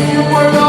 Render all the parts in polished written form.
You were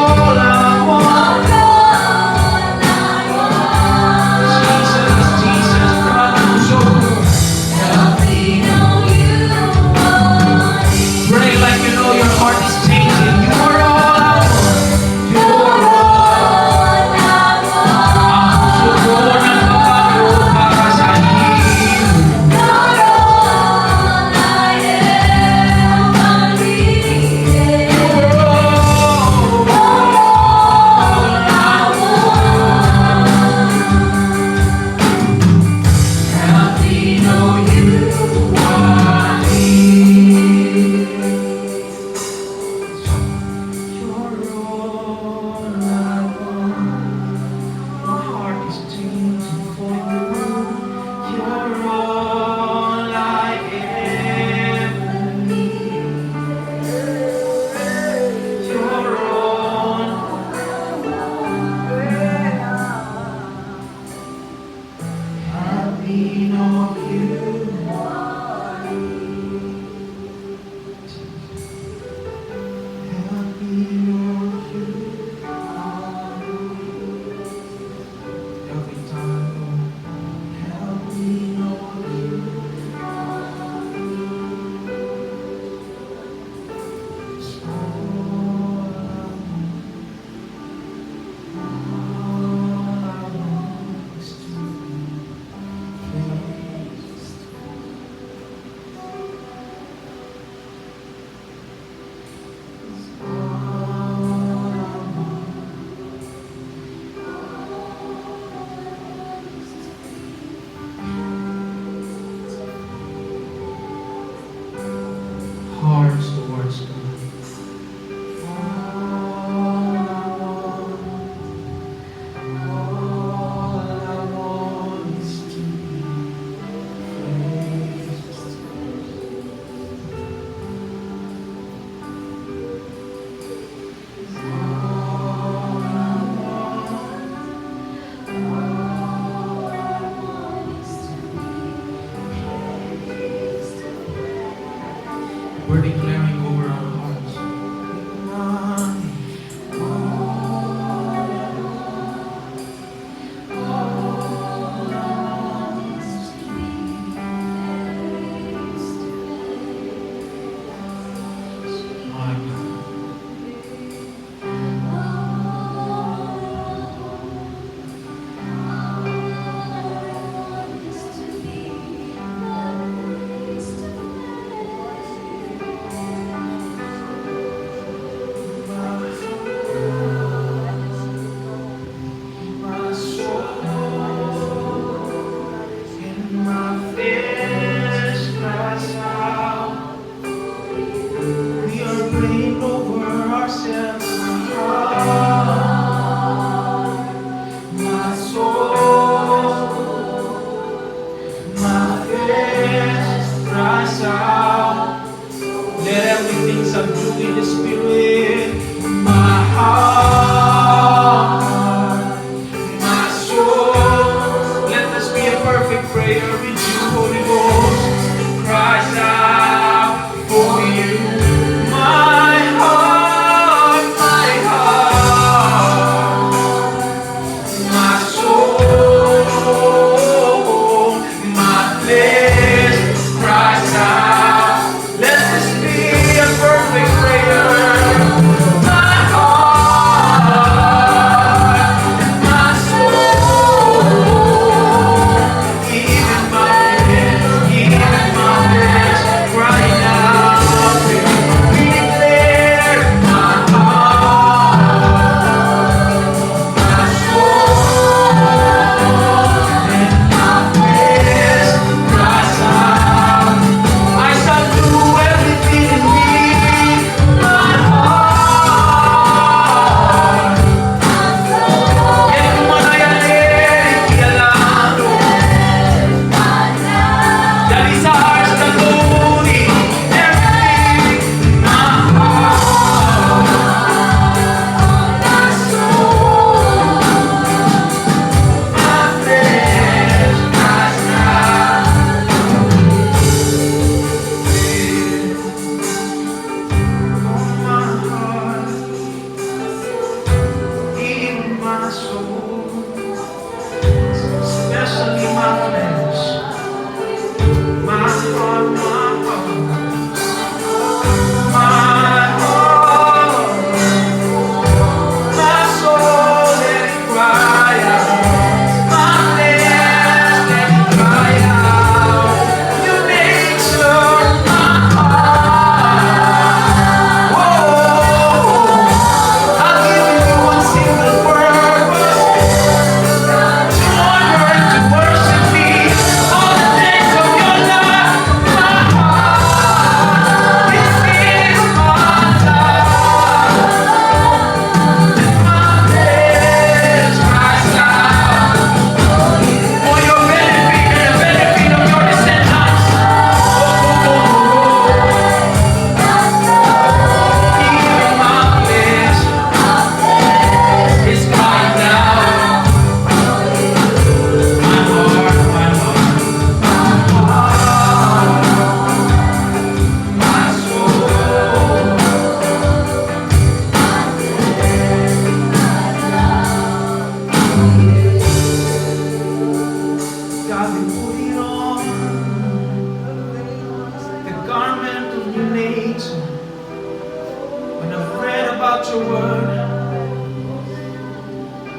about your word.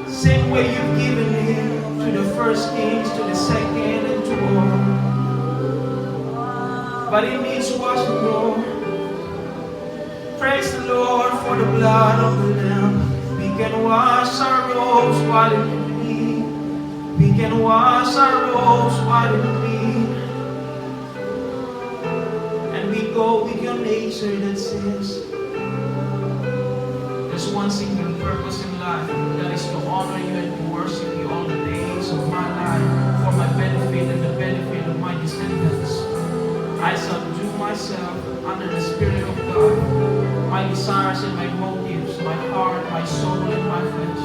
Same way you've given him to the first kings, to the second, and to all. But it needs washing, Lord. Praise the Lord for the blood of the Lamb. We can wash our robes while it clean. We can wash our robes while it clean. And we go with your nature that says, there's one single purpose in life, that is to honor you and to worship you all the days of my life, for my benefit and the benefit of my descendants. I subdue myself under the Spirit of God, my desires and my motives, my heart, my soul, and my flesh.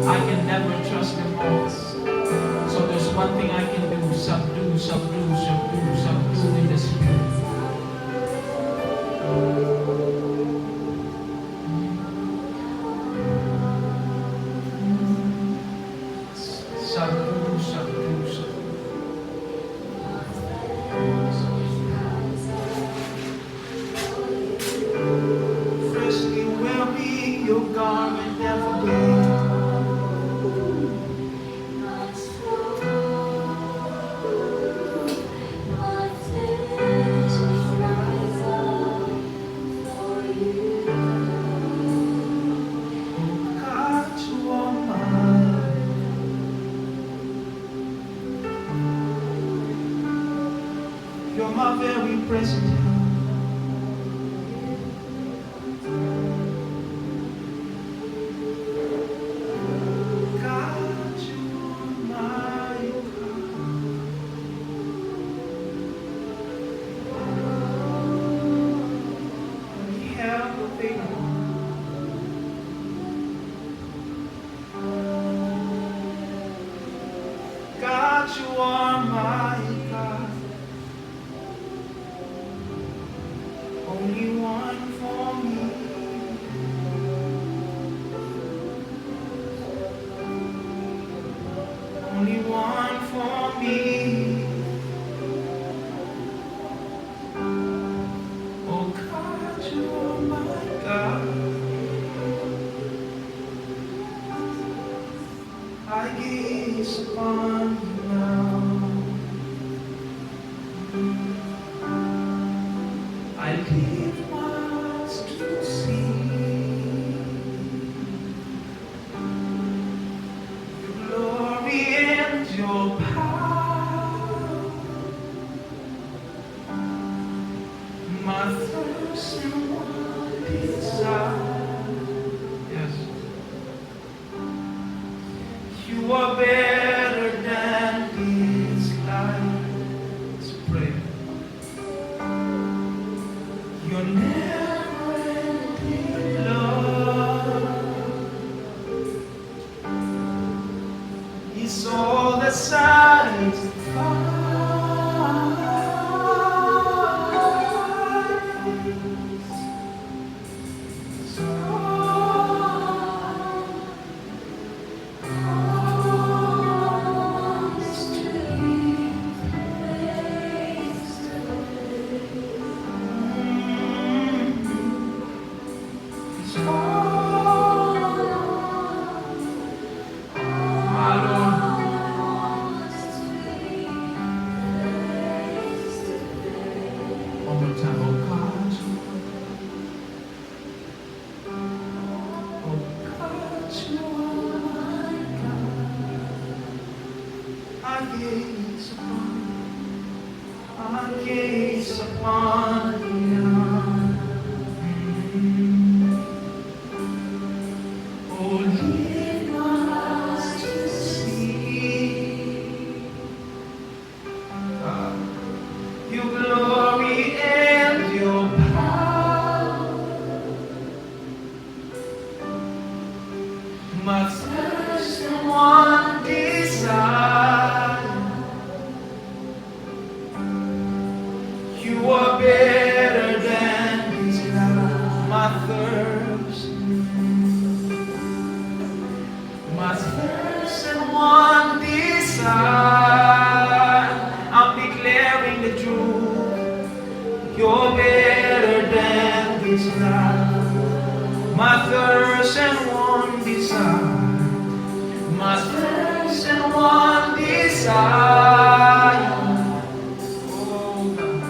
I can never trust them all. So there's one thing I can do: subdue, subdue, subdue, subdue in the Spirit. Subdue, subdue, subdue. Freshly wear me your garment every day. You're my very present help. God, you are my God. Only help available. God, you are my God. Only one for me. Only one for me. Oh God, you are my God. I gaze upon you now. I live once to see your glory and your power. My thirst and one desire. Yes. You are better than this life. Let's pray. Your never-ending love is all that satisfies. life. My thirst and one desire. My thirst and one desire. Oh God,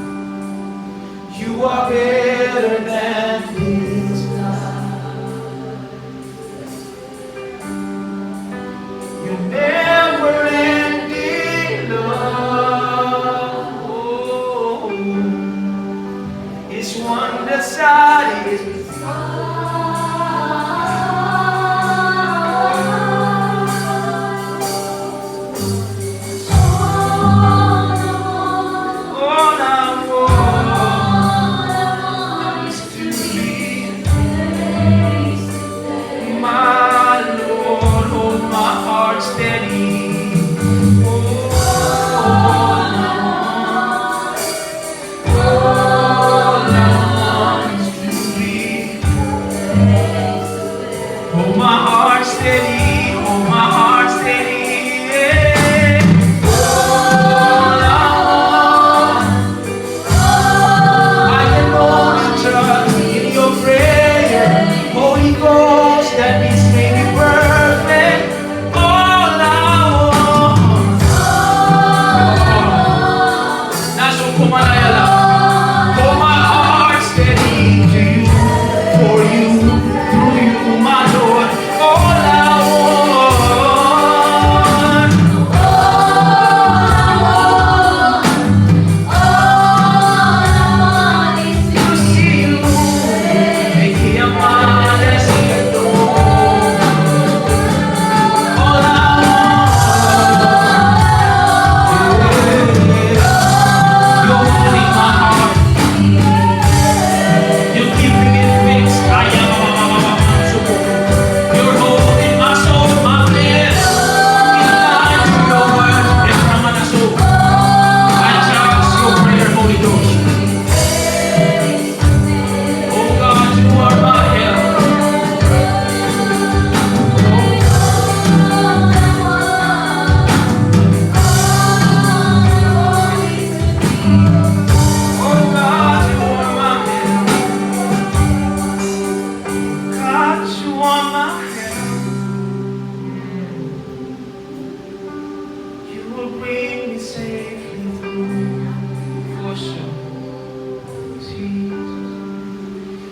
you are better than this life. Your never-ending love. Oh, it's one that satisfies.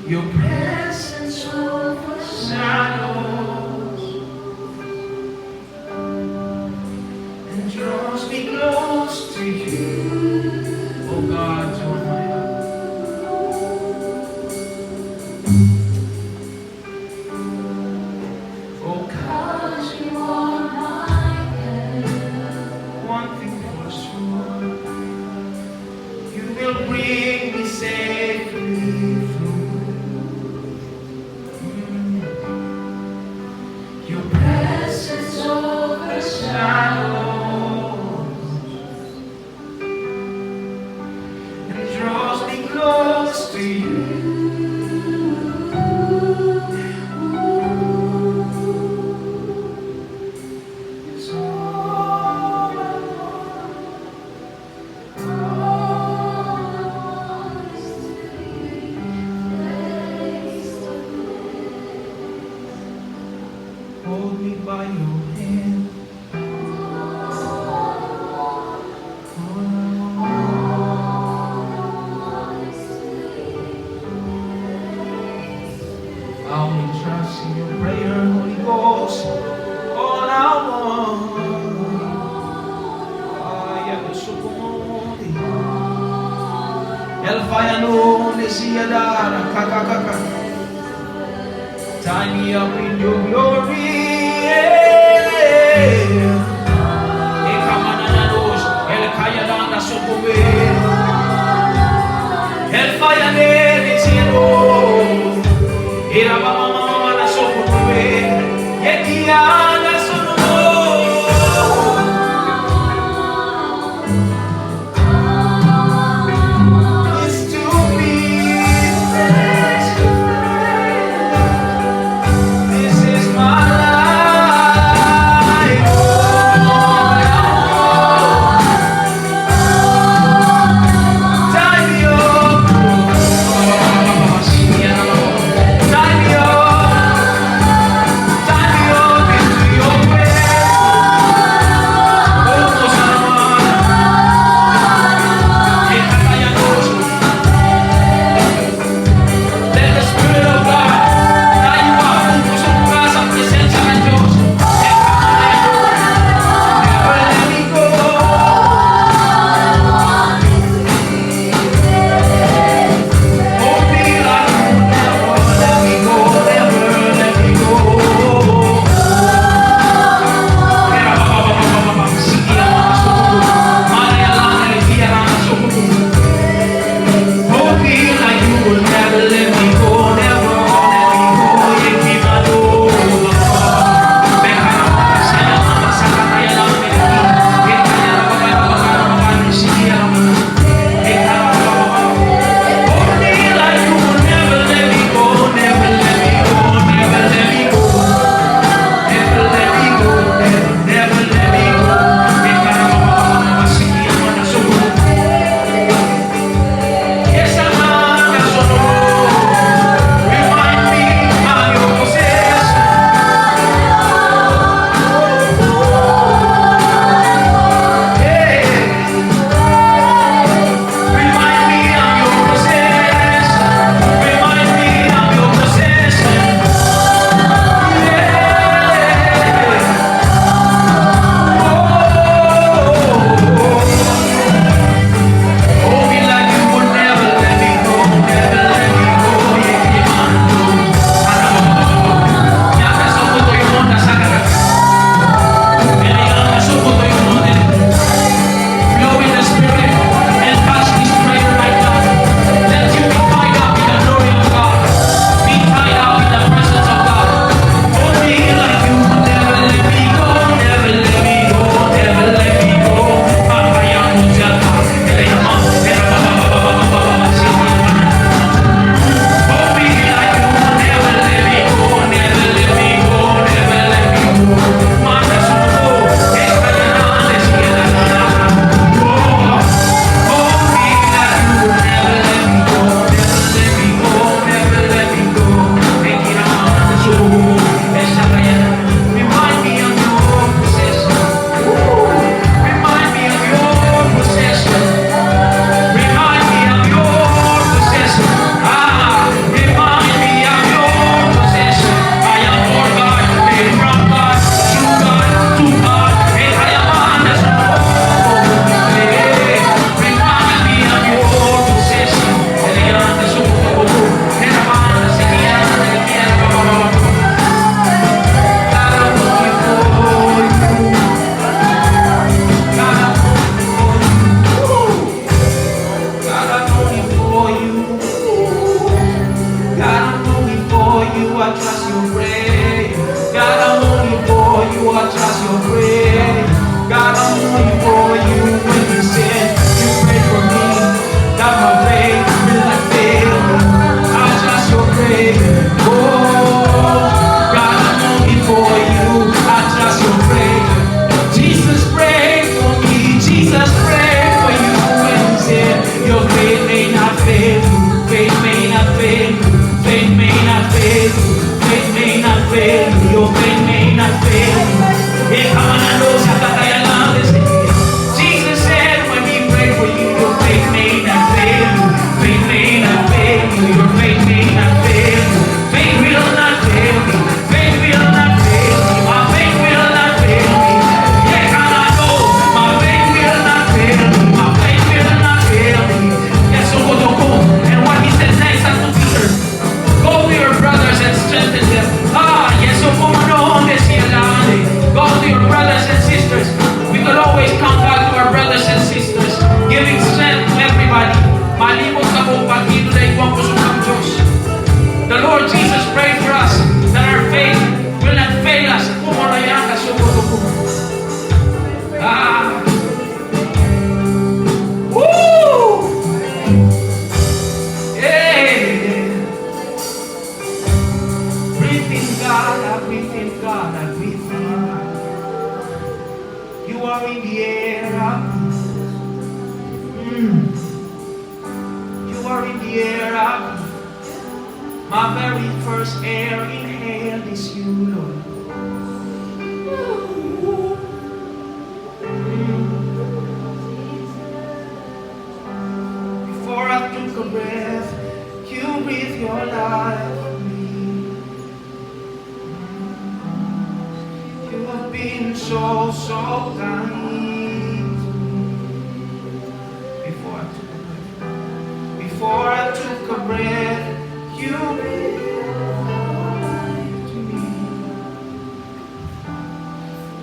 Your presence overshadows and draws me close to you. Oh God, you are my help. Oh God, you are my help. One thing for sure, you will bring me safely through. Your presence overshadows and draws me close to you. It's all I want is to be face to face. Hold me by your hand. I only trust in your prayer, Holy Ghost. All I want. El Fayano, Nesiadara, Kakakaka. Tie me up in your glory. El Kayadana Sokobe. El Fayane, Nesiado. Era mama na Sokobe. Yetiana Sokobe. It's to be face to face. This is my life. Tie me up. I trust your grace. God, I'm only for you, I trust your grace. God, I'm only for you. When you sin, you pray for me, that my faith will not fail. I trust your grace. Oh, God, I'm only for you, I trust your grace. Jesus, pray for me. Jesus, pray for you when you sin. Your faith may not fail you. Faith may not fail you. Faith may not fail you. Faith may not fail you. Your faith may not fail you. Jesus said when he prayed for you, your faith may not fail you. Faith may not fail you. Your faith may not fail you. Faith will not fail me. Faith will not fail me. My faith will not fail me. Yeah, God, I know my faith will not fail me. My faith will not fail me. Yes, so go. And what he said next unto Peter, go to your brothers and strengthen them. Yes, so go to your brothers and sisters. We could always come back to our brothers and sisters, giving strength to everybody. Malimos na po pag-ito na ikaw po sa Diyos. The Lord Jesus prayed for us that our faith will not fail us. Pumalayan ka sa po. Woo! Hey! Breathe in God, I breathe in God, I breathe in God. You are in the air, I breathe. You are in the air, I breathe. My very first air inhaled is you, Lord. Before I took a breath, you breathed your life in me. You have been so kind to me. Before I took a breath, you breathed life to me.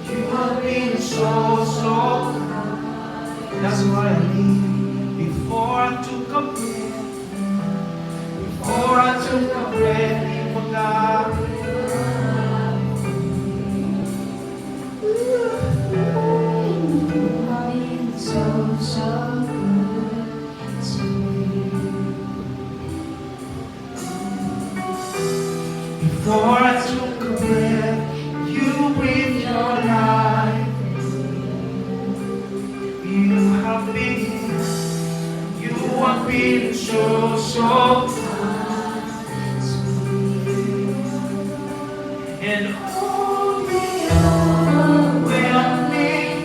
You have been so kind. That's why I live. Before I took a breath, you forgot. So good to me. Before I took a breath, you breathed your life in me. You have been so kind to me. And overwhelming,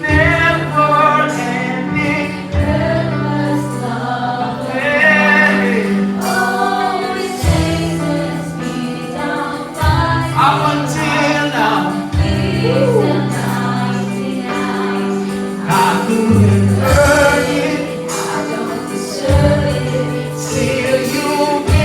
never-ending, endless love. All it takes is me down up until now. I couldn't earn it, I don't deserve it. Still you.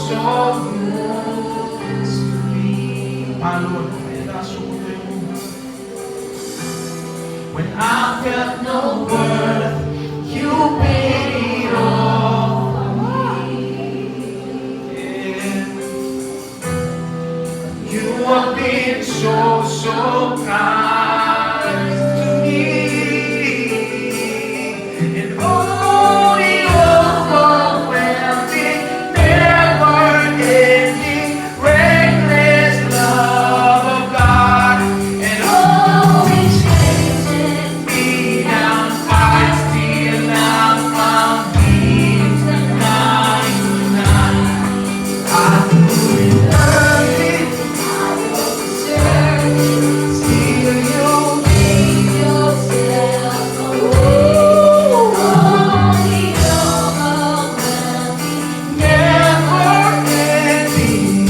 so used to be. My Lord, when I felt no worth, you paid it all for me. Yeah. You have been so kind to me. And all the overwhelming, never-ending, reckless love of God. And always chasing me down, fight still not found me tonight. I couldn't earn it, still you made yourself never-ending.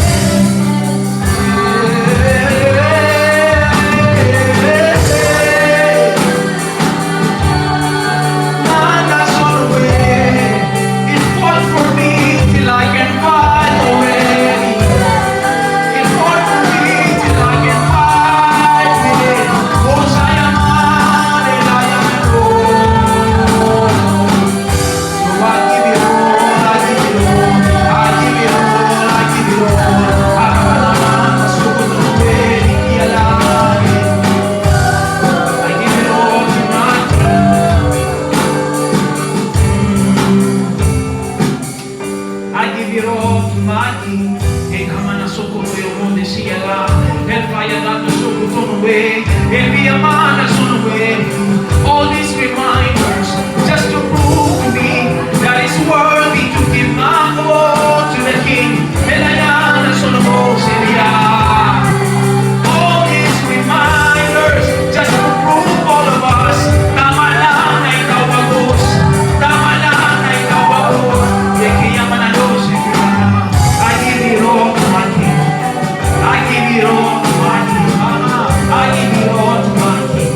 It fought for me till I can fight already. It fought for me till I can fight it. Oh, Zion, and I am alone. So I give it all, I give it all, I give it all, I give it all. I give it all to my I give it all to my King. Hey, come on, soko to your own sea la. El fire that the soko turn away. El be a man that's on the way. All these reminders just to prove to me that it's worthy to give my all to the King. El ayana son the most all these reminders just to prove all of us. Tamalan ay tawagos. Tamalan ay tawagos. I give it all to my King. I give it all to my King. I give it all to my King.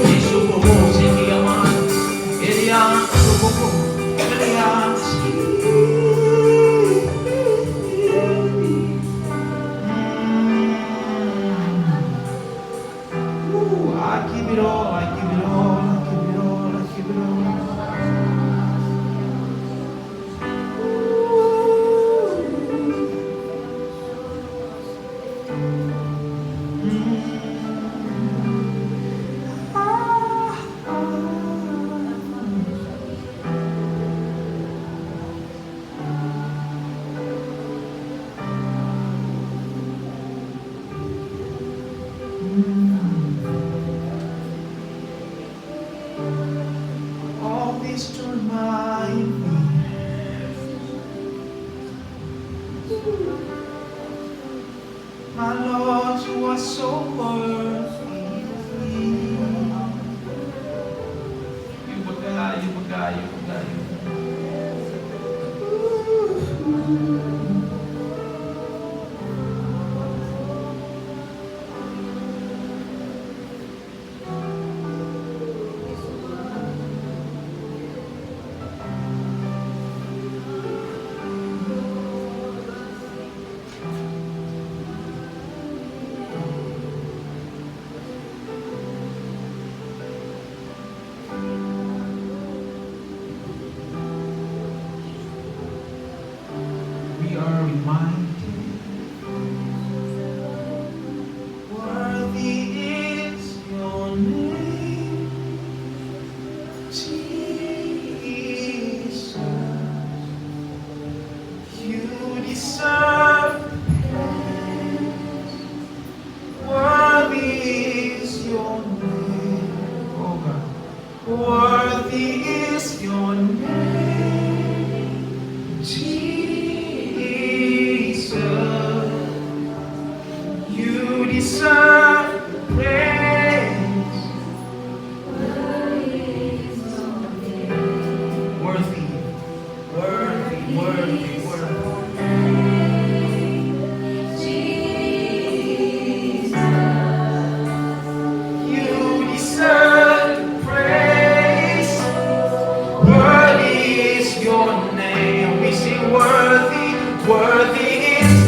I give it all, I give it all, I give it all, I give it all. All this to remind me, my Lord, you are so worthy. You forgot, you forgot, you forgot, you we are reminded, worthy is your name, Jesus. You deserve praise. Worthy is your name, oh God. Worthy is your name, Jesus. You deserve praise. Worthy, worthy, worthy, worthy. You deserve praise. Worthy is your name. We sing worthy, worthy is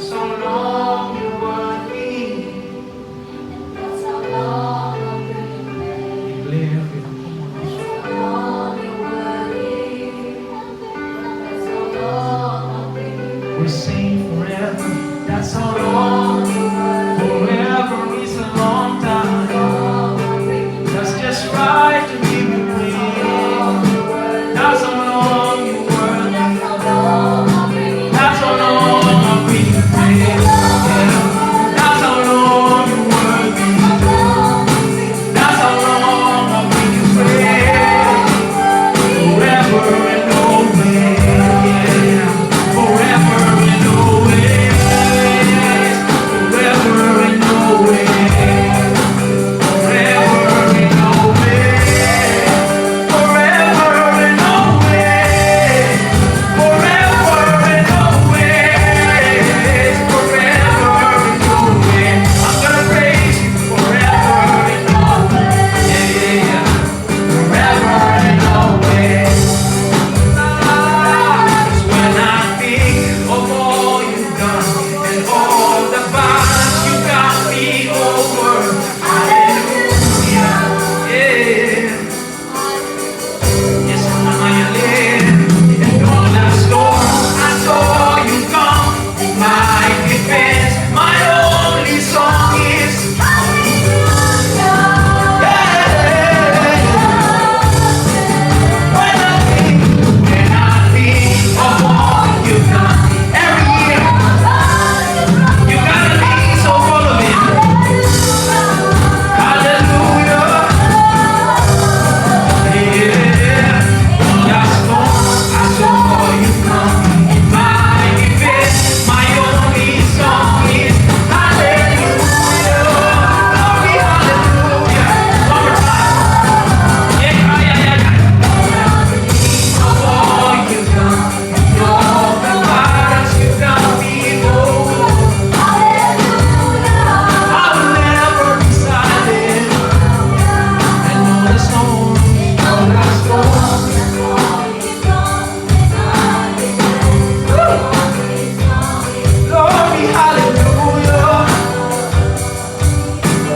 That's how long you work me. That's how long I'll bring you pain. Declare it. Come on. That's how long you worry. That's how long I'll bring you pain. We're saying forever. That's how long. Forever is a long time. That's just right to give you praise. That's how long you work me. That's how long I'll bring you praise. Yeah. That's how long you work me. That's how long I'll bring you praise. Forever and always. Yeah. Forever and always. Forever and always. Forever and always. Forever and always. Forever and always. Forever and always. I'm gonna praise you forever and always. Yeah, yeah, yeah. Forever and always. When I think of all you've done and all the battles you got me over, hallelujah, yeah. Yes, I'm on my land, and all the storms I saw you come in my defense. My only song is when I think of all you've done every year. You gotta be so full of it. Hallelujah. Yeah. Last storm I saw you come in my defense. My only song is hallelujah. Glory, hallelujah. One more time. Yeah, yeah, yeah, yeah. Of all you've done, and all the battles you've done before, I will never be silent. And all the storms, all the storms. Glory, hallelujah.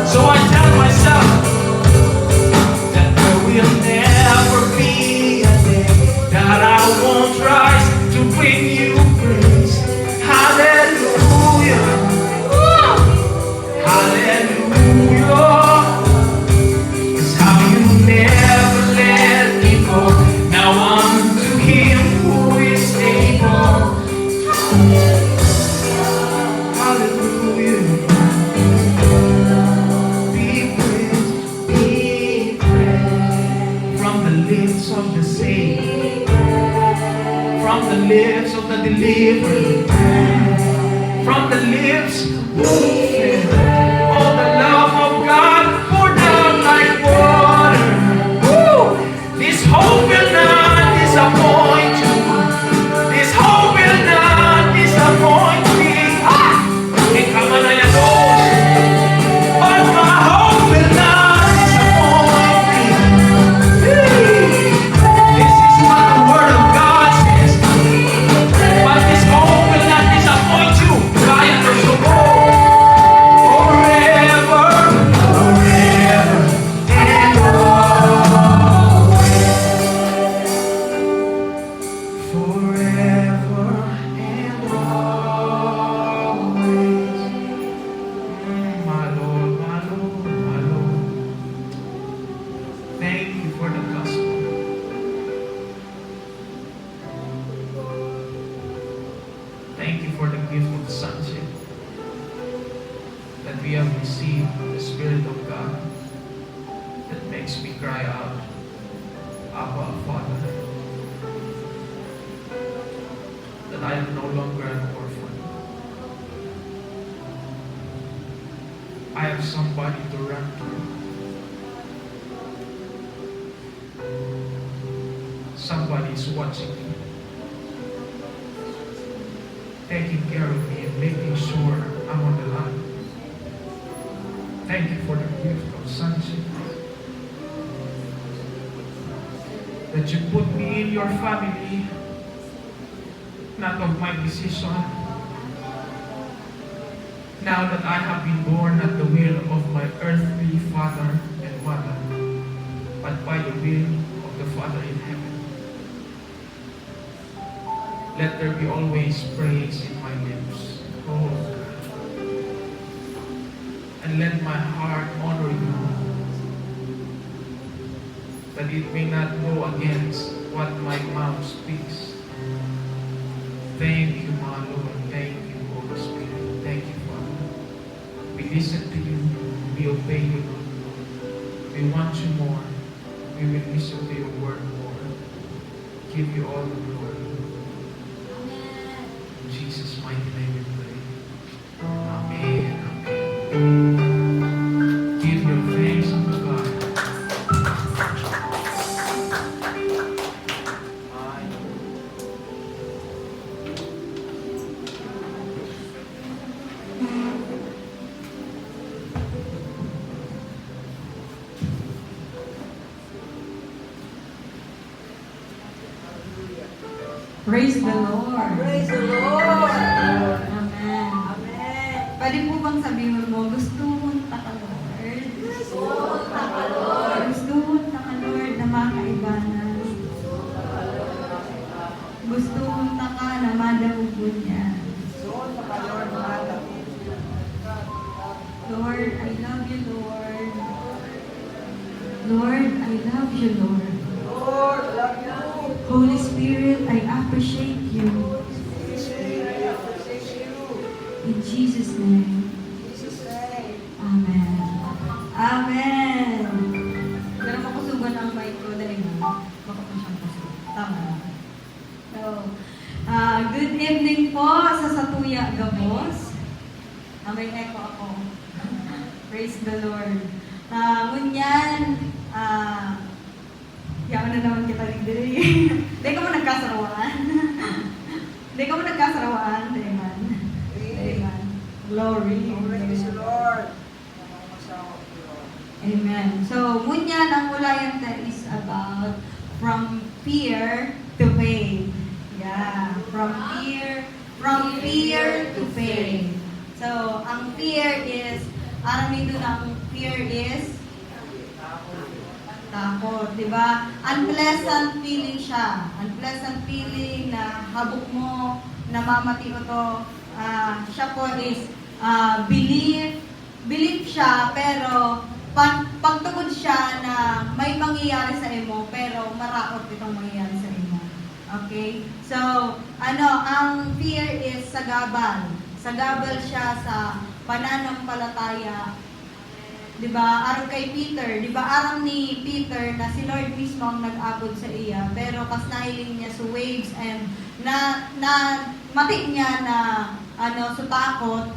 So I tell myself that there will never be a day that I won't rise to bring you praise. Hallelujah. Hallelujah. It's how you never let me go. Now unto him who is able. Hallelujah. Be praised, be praised. From the lips of the saved, from the lips of the delivered, from the lips who fed. Oh, the love of God poured out like water. Woo! This hope will not disappoint you. This hope will not disappoint me. Ah! But my hope will not disappoint me. This is what the word of God says. But this hope will not disappoint you. Kaya to subo. Forever, forever, and always. Forever and always. My Lord, my Lord, my Lord. Thank you for the gospel. Thank you for the gift of sonship that we have received the Spirit of God that makes me cry out, Abba, Father. That I am no longer an orphan. I have somebody to run to. Somebody is watching me, taking care of me and making sure I'm on the line. Thank you for the gift of sonship. That you put me in your family, not of my decision, now that I have been born not the will of my earthly father and mother, but by the will of the Father in heaven. Let there be always praise in my lips, oh God. And let my heart honor you, that it may not go against what my mouth speaks. Thank you, my Lord. Thank you, Holy Spirit. Thank you, Father. We listen to you. We obey you, Lord. We want you more. We will listen to your word more. Give you all the glory. In Jesus' mighty name we pray. Amen. Amen. Give your thanks unto God. Praise the Lord. Praise the Lord. Amen. Amen. Pwede po bang sabihin mo, gusto mong taka Lord? Gusto ka, Lord. Gusto mong taka Lord na makaibanan. Gusto mong taka na madamugon niya. Lord, I love you, Lord. Lord, I love you, Lord. Lord, love you. Holy Spirit, I appreciate you. I appreciate you. In Jesus' name. Jesus' name. Amen. Amen. Pero makusugan ang mic ko dahil baka pa siyang kusog. Tama na. So, good evening po sa Satuya Gabos. May echo ako. Praise the Lord. Ngunyan, yaman na naman kita rin diri. Hindi ka mo nagkasarawaan. Hindi ka mo nagkasarawaan. Amen. Amen. Glory. Praise the Lord. Amen. So, ngunyan ang ulayan ta is about from fear to faith. Yeah. From fear to faith. So, ang fear is, aram nito ng fear is takot, di ba? Unpleasant feeling siya. Unpleasant feeling na habok mo, namamati o to. Siya po is belief siya, pero pagtugod siya na may mangyayari sa imo, pero maraot itong mangyayari sa imo. Okay? So, ang fear is sagabal. Sagabal siya sa pananampalataya. Diba? Araw kay Peter. Diba? Araw ni Peter na si Lord mismo ang nag-abot sa iya. Pero kas nahiling niya sa waves and na mati niya na sutakot,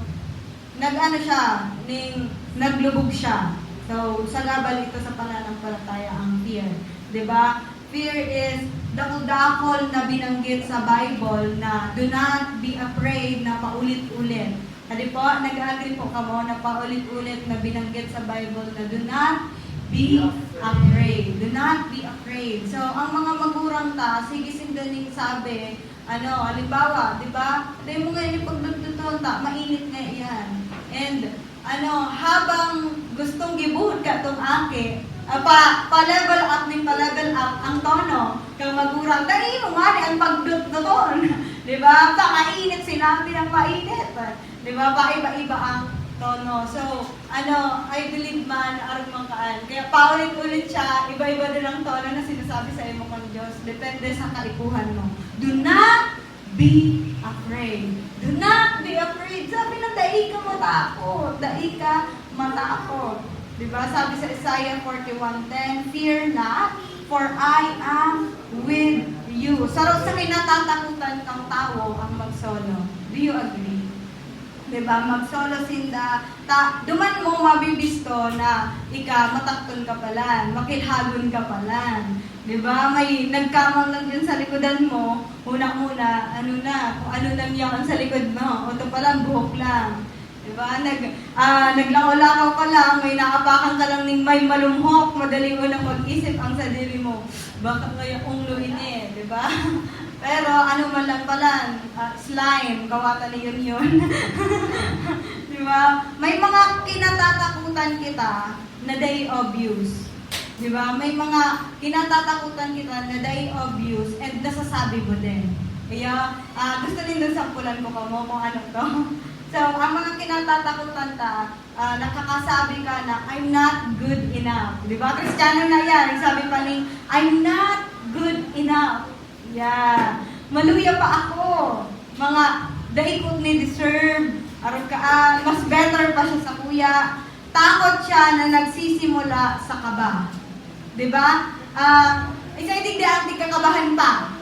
naglubog siya. So, sagabal ito sa pananampalataya ang fear. Diba? Fear is dakol-dakol na binanggit sa Bible na do not be afraid na paulit-ulit. Kasi po, nag-agree po kamo na paulit-ulit na binanggit sa Bible na do not be afraid. Do not be afraid. So, ang mga magurang ta, sige sindaling sabi, halimbawa, di ba? Hindi mo ngayon ipagdagduton ta, mainit nga yan. And, habang gustong gibuhod ka itong aki, pa-level up ang tono, kang magurang, dahil mo nga ang pagdagduton. Di ba? Mainit, sinabi ng mainit. Di ba? Paiba-iba ang tono. So, I believe man, arumang kaan. Kaya paulit-ulit siya, iba-iba din ang tono na sinasabi sa imo ng Diyos. Depende sa kaipuhan mo. Do not be afraid. Do not be afraid. Sabi ng daig ka matakot. Daig ka matakot. Di ba? Sabi sa Isaiah 41:10, fear not, for I am with you. Sa kinatatakutan kang tao ang magsolo. Do you agree? Diba? Magsolo sinda, duman mo mabibisto na matakton ka palan, makilhagon ka palan. Diba? May nagkamang lang dyan sa likodan mo, una-una, kung ano nang yakan sa likod mo, o ito palang buhok lang. Diba? Naglakaw-lakaw ka lang, may naapakan ka lang ng may malumhok, madaling unang mag-isip ang sarili mo. Baka ngayong luin diba? Pero man lang pala, slime, kawatan na yun. Di Di ba? May mga kinatatakutan kita na they obvious. Di ba? May mga kinatatakutan kita na they obvious and nasasabi mo din. Kaya, gusto rin doon sampulan ko kung ano to. So, ang mga kinatatakutan ta, nakakasabi ka na, I'm not good enough. Di ba? Kristiyano na yan. Sabi pa ni, I'm not good enough. Yeah. Maluya pa ako. Mga daikot ni deserve. Aron ka, mas better pa siya sa kuya. Takot siya na nagsisimula sa kaba. Di ba? Isa hindi ang kakabahan pa.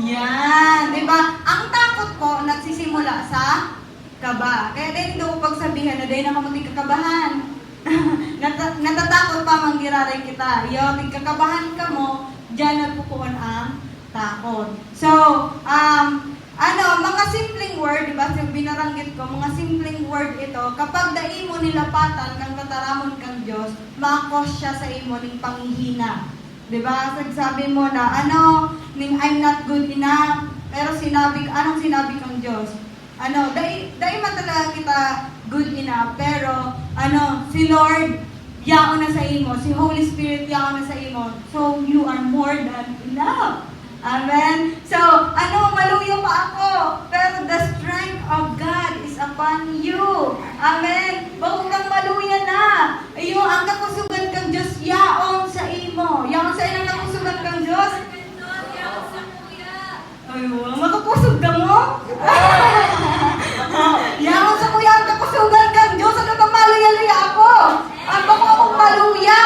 Yan, di ba? Ang takot ko nagsisimula sa kaba. Kaya din hindi ko pagsabihan na dahil nakamuting kakabahan. Natatakot pa manggiraray kita. Yo, tigkakabahan ka mo, diyan nagpupuan ang takot. So, mga simpleng word, di ba? So, binaranggit ko, mga simpleng word ito, kapag dai mo nilapatan kang kataramon kang Diyos, makos siya sa imo ning panghihina. Di ba? Sabi mo na, ning I'm not good enough, pero anong sinabi kang Diyos? Dai man talaga kita good enough, pero, si Lord, yaon na sa imo, si Holy Spirit, yaon na sa imo, so you are more than enough. Amen? So, maluyo pa ako, pero the strength of God is upon you. Amen? Bago kang maluya na. Ayun, ang kakusugan kang Diyos, yaon sa imo. Yaon sa ilang kakusugan kang Diyos? Ayun, makakusog ka mo? Yaon sa kuya, ang kakusugan kang Diyos, ano ka maluya-luya ako? Bako akong maluya.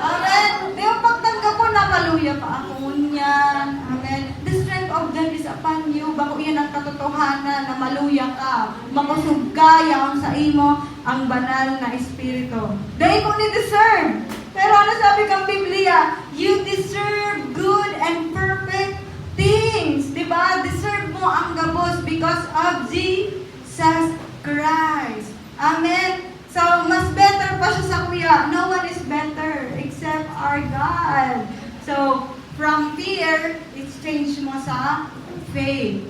Amen? Di yung pagtanggap ko na maluya pa ako niyan. Amen? The strength of God is upon you. Bako yan ang katotohanan na maluya ka. Makusog ka, yaon sa imo ang banal na espiritu. Dahil ko ni-deserve. Pero ano sabi kang Biblia? You deserve good and perfect things. Diba? Deserve mo ang gabos because of Jesus Christ. Amen? So, mas better pa siya sa kuya. No one is better except our God. So, from fear, it's changed mo sa faith.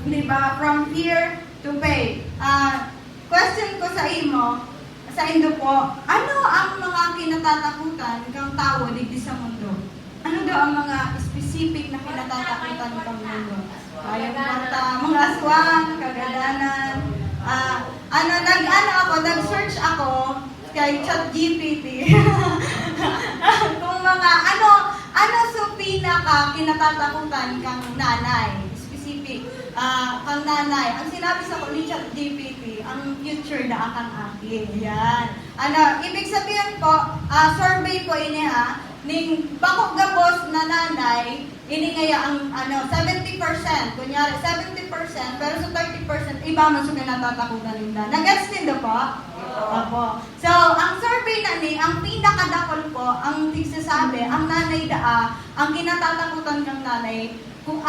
Diba? From fear to faith. Question ko sa indo po, ano ang mga kinatatakutan kang tao digdi sa mundo? Ano daw ang mga specific na kinatatakutan kang mundo? Mga aswang, kagadanan, nag-search ako kay ChatGPT. Kung mga so pinaka kinatatakutan kang nanay, specific, kang nanay. Ang sinabi sa ni ChatGPT, ang future na akang akin. Yan. Ibig sabihin po, survey ko ini ning bakok gabos na nanay, ini ngaya ang 70%, kunyari 70%, pero sa 30%, iba man sa kinatatakutan nila. Nag-gets din po? Opo. So, ang survey na ni, ang pinakadakol po, ang tigsasabi, ang nanay ang kinatatakutan ng nanay, kung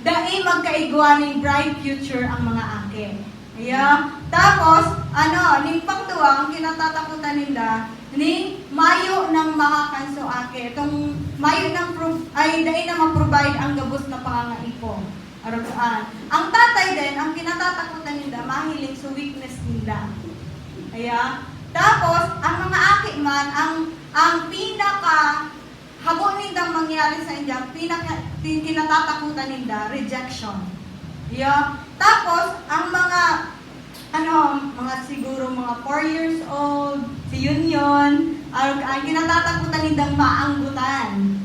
dai magkaigwa ng bright future ang mga ake. Yeah. Tapos, ning pangduwa, ang kinatatakutan nila, ni mayo ng mga kanso ake. Itong mayo ng dai na ma-provide ang gabos na pangangaipo. Arabaan. Ang tatay din, ang kinatatakutan nila, mahilig sa weakness nila. Kaya, tapos, ang mga aki man, ang pinaka habo nila mangyari sa India, kinatatakutan nila, rejection. Yeah. Tapos, ang mga siguro mga 4 years old, si Union, ang kinatatakutan nilang maanggutan.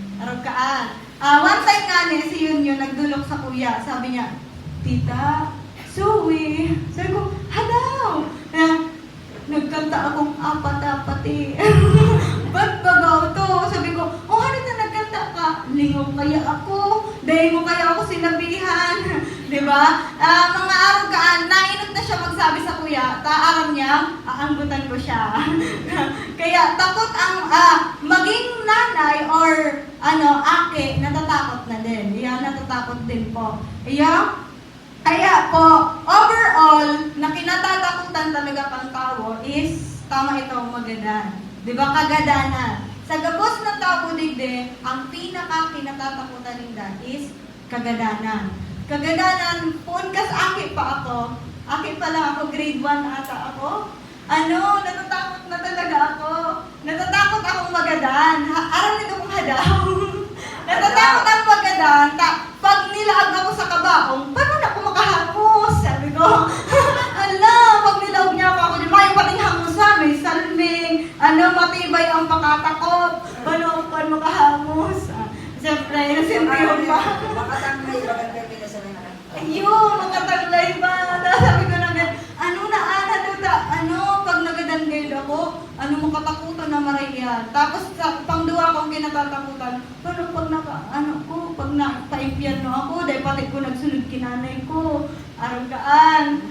One time nga si Union, nagdulok sa kuya, sabi niya, Tita, Zoe, sabi ko, hadaw! Nagkanta akong apat-apati. Ba't bagaw to? Sabi ko, ano na nagkanta ka? Lingaw kaya ako? Dahil mo kaya ako sinabihan? Diba? Mga araw nainot na siya magsabi sa kuya, aram niya, aanggutan ko siya. Kaya takot ang maging nanay or ake, natatakot na din. Natatakot din po. Kaya po, overall, na kinatatakutan talaga pang tao is, tama itong magadan. Diba? Kagadanan. Sa gabos ng tao digdi, ang pinaka-kinatatakutan nila is kagadanan. Kagadanan, kung kas aki pa ako, akin pa lang ako, grade 1 ata ako. Natatakot na talaga ako. Natatakot akong magadan. Aram nito kong hadaw. Natatakot akong magadan. Pag nilaag ako sa kabaong, paano na ako makahapos? Sabi ko, ala, pag nilaag niya ako, may pating hamusa, may salming, matibay ang pakatakot. Paano makahamos? Siyempre yun pa. Makatanglay, maganda pinasalan na. Ayun, makatanglay ba? Sabi ko na pag nagadanggay ako, makatakutan na Maria. Tapos sa pangduwa kong kinatatakutan, pero pag nagpa-impyerno ako, dahil pati ko nagsunod kinanay ko, aragaan,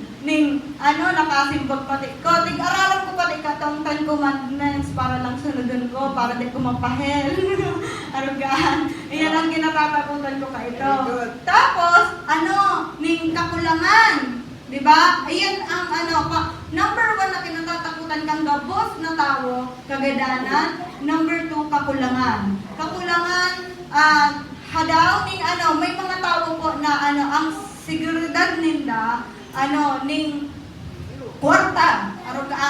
nakasimbag pati ko, tig-aralan ko pati katong 10 commandments para lang sunodin ko, para di ko mapahel. Aragaan, iyan ang kinatatakutan ko ka ito. Tapos, kakulangan. Diba? Ayan ang number 1 na kinatatakutan kang gabos na tao, kagadanan. Number 2, kakulangan. Kakulangan, hadaw ning may mga tao po na ang seguridad nila, ning kwarta.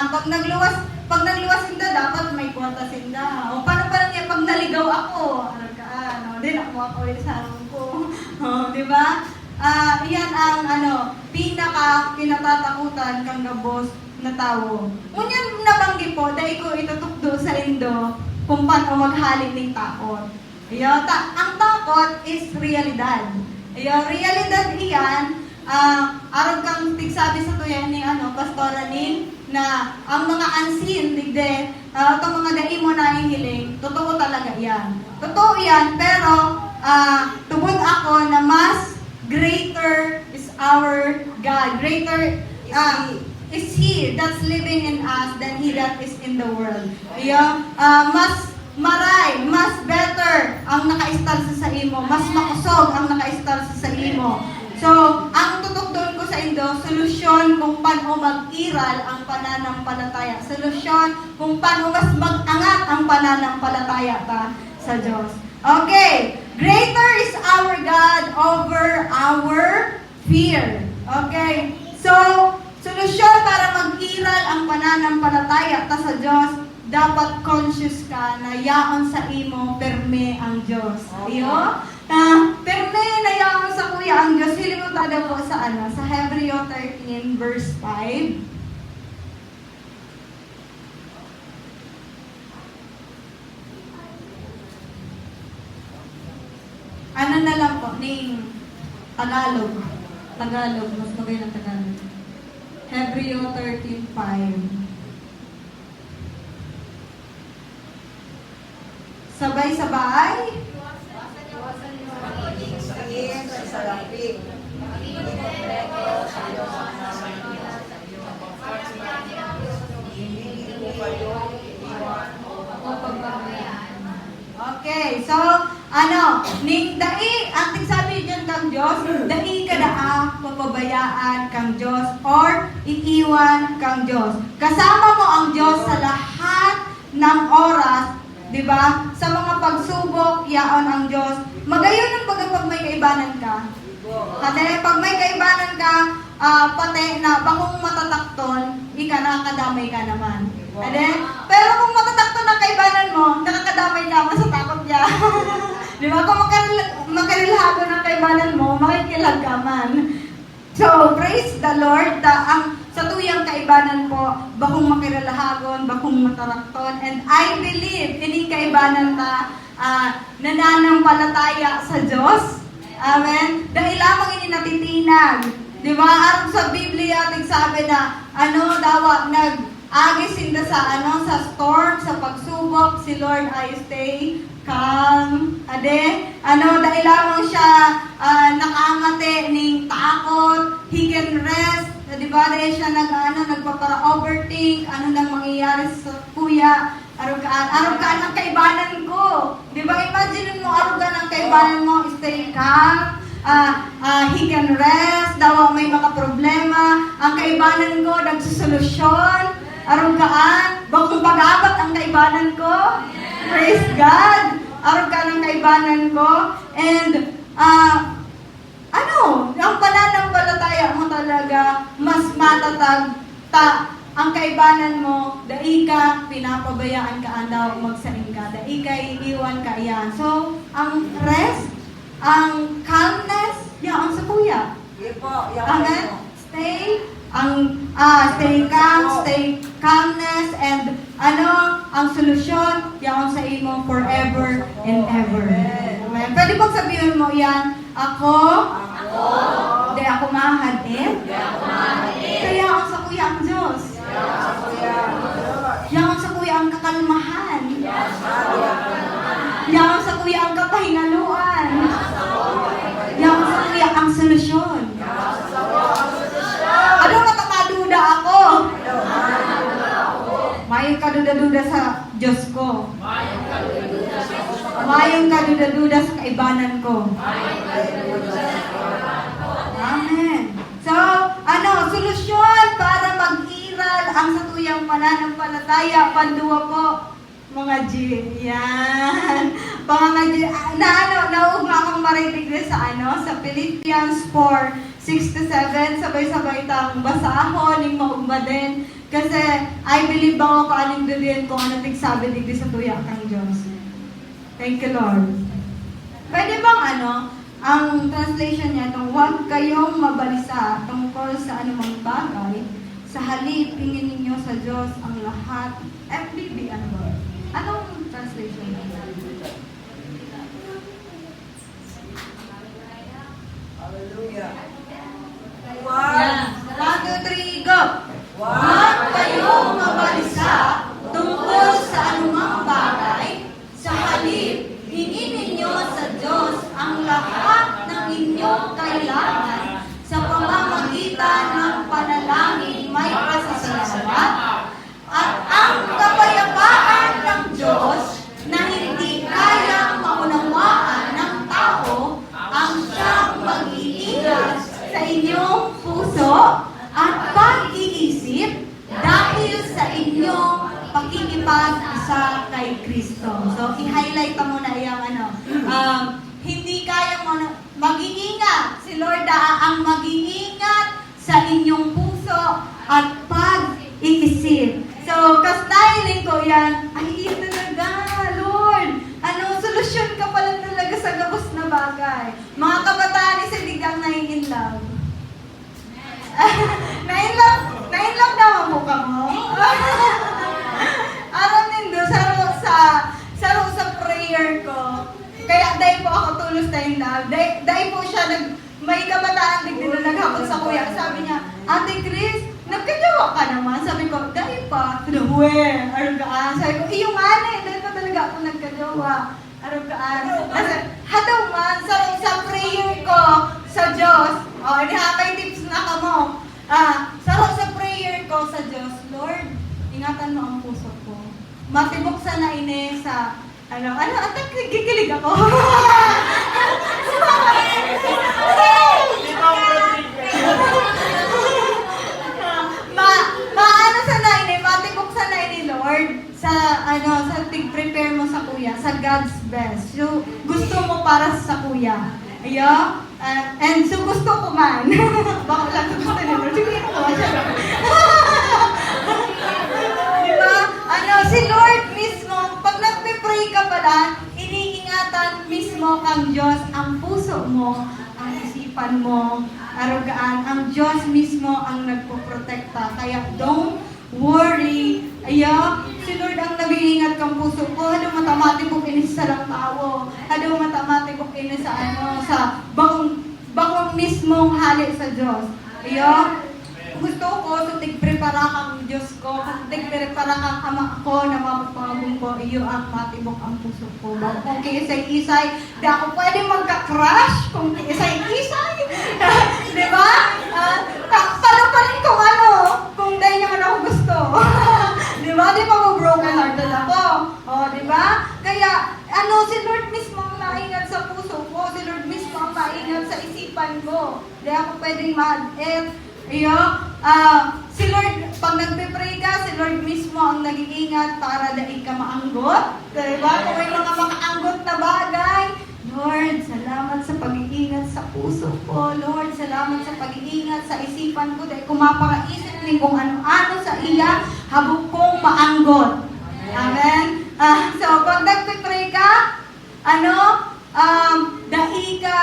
Pag nagluwas sinda, dapat may kwarta sinda. O paano pa lang yan, pag naligaw ako, din ako sa ko. Diba? Iyan ang pinaka kinatatakutan kang gabos na tao. Ngunyan nabanggit po, dahil ko itutukdo sa Indo kung paano maghalin ng takot. Ang takot is realidad. Realidad iyan, araw kang tigsabi sa tuyan ni Pastora Nin, na ang mga unseen, itong mga daimo na hihiling, totoo talaga yan. Totoo yan, pero tubod ako na mas greater is our God. Greater is He that's living in us than He that is in the world. Mas maray, mas better ang naka-install sa imo. Mas makusog ang naka-install sa imo. So, ang tutukdon ko sa Indo, solusyon kung paano mag-iral ang pananampalataya. Solusyon kung paano mas mag-angat ang pananampalataya ta sa Diyos. Okay. Greater is our God over our fear. Okay? So, solusyon para mag-iral ang pananampalataya ta sa Diyos, dapat conscious ka na yaon sa imo, perme ang Diyos. Iyo? Perme na yaon sa kuya ang Diyos. Hiling mo tada po sa sa Hebreo 13 verse 5. Na lang po, ning Tagalog. Mas magay ng Tagalog. Hebreo 13:5. Sabay-sabay. Sakit sa salapig. Okay, so, ning dai, ang tigsabi dyan kang Diyos, dai ka na papabayaan kang Diyos, or iiwan kang Diyos. Kasama mo ang Diyos sa lahat ng oras, di ba? Sa mga pagsubok, yaon ang Diyos. Magayon ang pag may kaibanan ka. Kasi pag may kaibanan ka, pati na bakong matatakton, kadamay ka naman. Pero kung matatakton ang kaibanan mo, nakakadamay ka mo sa takot niya. Di ba? Kung makarilhago ng kaibanan mo, makikilag ka man. So, praise the Lord, ang sa tuyang kaibanan po, bakong makiralahagon, bakong matarakton, and I believe, ining kaibanan ta, nananampalataya sa Diyos. Amen? Dahil lamang ini natitinag. Di ba? Arang sa Biblia, nagsabi na, nag-agis sinda sa storm, sa pagsubok, si Lord ay stay calm. Dahil lamang siya nakamate ning takot, he can rest. Di ba? Dahil siya nagpapara-overthink, nang mangyayari sa kuya, arugaan ng kaibanan ko. Di ba? Imagine mo, arugaan ng kaibanan mo, stay calm. He can rest, daw may mga problema. Ang kaibanan ko, nagsusolusyon. Arugaan, bakong pag-abat ang kaibanan ko. Praise God. Arugaan ang kaibanan ko. And, ang pananampalataya mo talaga, mas matatag, ang kaibanan mo, dai ka, pinapabayaan ka daw, magsaing ka, dai ka, iiwan ka, yan. So, ang rest, ang calmness, yan ang sa kuya. Sige po, yung Amen? mo. Stay calm, stay calmness, and ang solusyon, yan sa imo forever and ever. Amen. Pwede bang sabihin mo yan, ako, di ako mahadin, kaya ang sa kuya ang Diyos. Yan sa kuya ang kakalmahan. Yan sa kuya ang kapahingaluan. Yan sa kuya ang solusyon. Ano nakakaduda ako? Mayong kaduda-duda sa Diyos ko. Mayong kaduda-duda sa kaibanan ko. Amen. So, solusyon para mag-iral ang satuyang pananampalataya, panduwa po, mga G. Yan. Mga G, naugma akong marinig sa sa Philippians 4:6-7, sabay-sabay tang basahon, yung maugma din. Kasi, I believe ako kaaling din kung ano tigsabi digdi sa tuya kang Diyos. Thank you, Lord. Pwede bang ang translation niya, huwag kayong mabalisa tungkol sa anumang bagay, sa halip, hingin ninyo sa Diyos ang lahat. FBB, ano ba? Anong translation niya? Hallelujah. Yan. 1, 2, 3, go! Huwag kayong mabalisa tungkol sa anumang bagay, sa halip, hingin ninyo sa Diyos ang lahat ng inyong kailangan sa pamamagitan ng panalangin may pasasalamat at ang kapayapaan ng Diyos na hindi kayang maunawaan ng tao ang siyang mag-iingat sa inyong puso at pag-iisip dahil sa inyong pakikipag-isa kay Kristo. So, i-highlight mo na yung hindi kayang mag-iingat. Si Lord ang mag-iingat sa inyong puso at pag-iisip. So, kasnailin ko yan, ay talaga, Lord, solusyon ka pala talaga sa gabos na bagay. Mga kabataan ni Sidigang nai-inlove. Na-inlove na ang mukha mo. Aram nindo, sa prayer ko, kaya dahil po ako tulos na in love, dahil po siya may kabataan din na naghapon sa kuya. Sabi niya, Ate Chris, nagkagawa ka naman. Sabi ko, dahil pa. Arugaan. Sabi ko, iyo man dahil pa talaga ako nagkagawa. Arugaan. Kasi, hadaw man, sa prayer ko sa Diyos, may tips na ka mo. Sa prayer ko sa Diyos, Lord, ingatan mo ang puso ko. Matibok sa naine sa atak, kikilig ako. Sa naine, matibok sa naine, Lord, sa tig-prepare mo sa kuya, sa God's best. So, gusto mo para sa kuya. Ayo? And so, gusto ko man. Baka lang gusto ni Lord. Sige, ko siya. Diba? Si Lord mismo, pag nagpe-pray ka pala, iniingatan mismo kang Diyos ang puso mo, ang isipan mo, arugaan. Ang Diyos mismo ang nagpoprotekta. Kaya don't worry. Si Lord ang nag-iingat kang puso ko. Hado matamati ko kinis sa lang tao. Hado matamati ko kinis sa bakong mismong hali sa Diyos. Gusto ko, so tigprepara kang Diyos ko, tigprepara kang ama ko na mapapagong ko, iyo ang matibok ang puso ko. Kung kiisay-isay, di ako pwede magka-crush kung kiisay-isay. Diba? Paano pa rin kung dahil naman ako gusto. Diba? Di ba broken hearted ako? Diba? Kaya, si Lord mismo ang maingat sa puso ko, si Lord mismo ang maingat sa isipan ko. Di ako pwedeng si Lord, pag nagpe-pray ka, si Lord mismo ang nag-iingat para dahil ka maanggot. Diba? Kung may mga makaanggot na bagay, Lord, salamat sa pag-iingat sa puso ko. Lord, salamat sa pag-iingat sa isipan ko. Dahil kumapakaisip ni kung ano-ano sa iya, habog kong maanggot. Amen? So, pag nagpipray ka, dahi ka,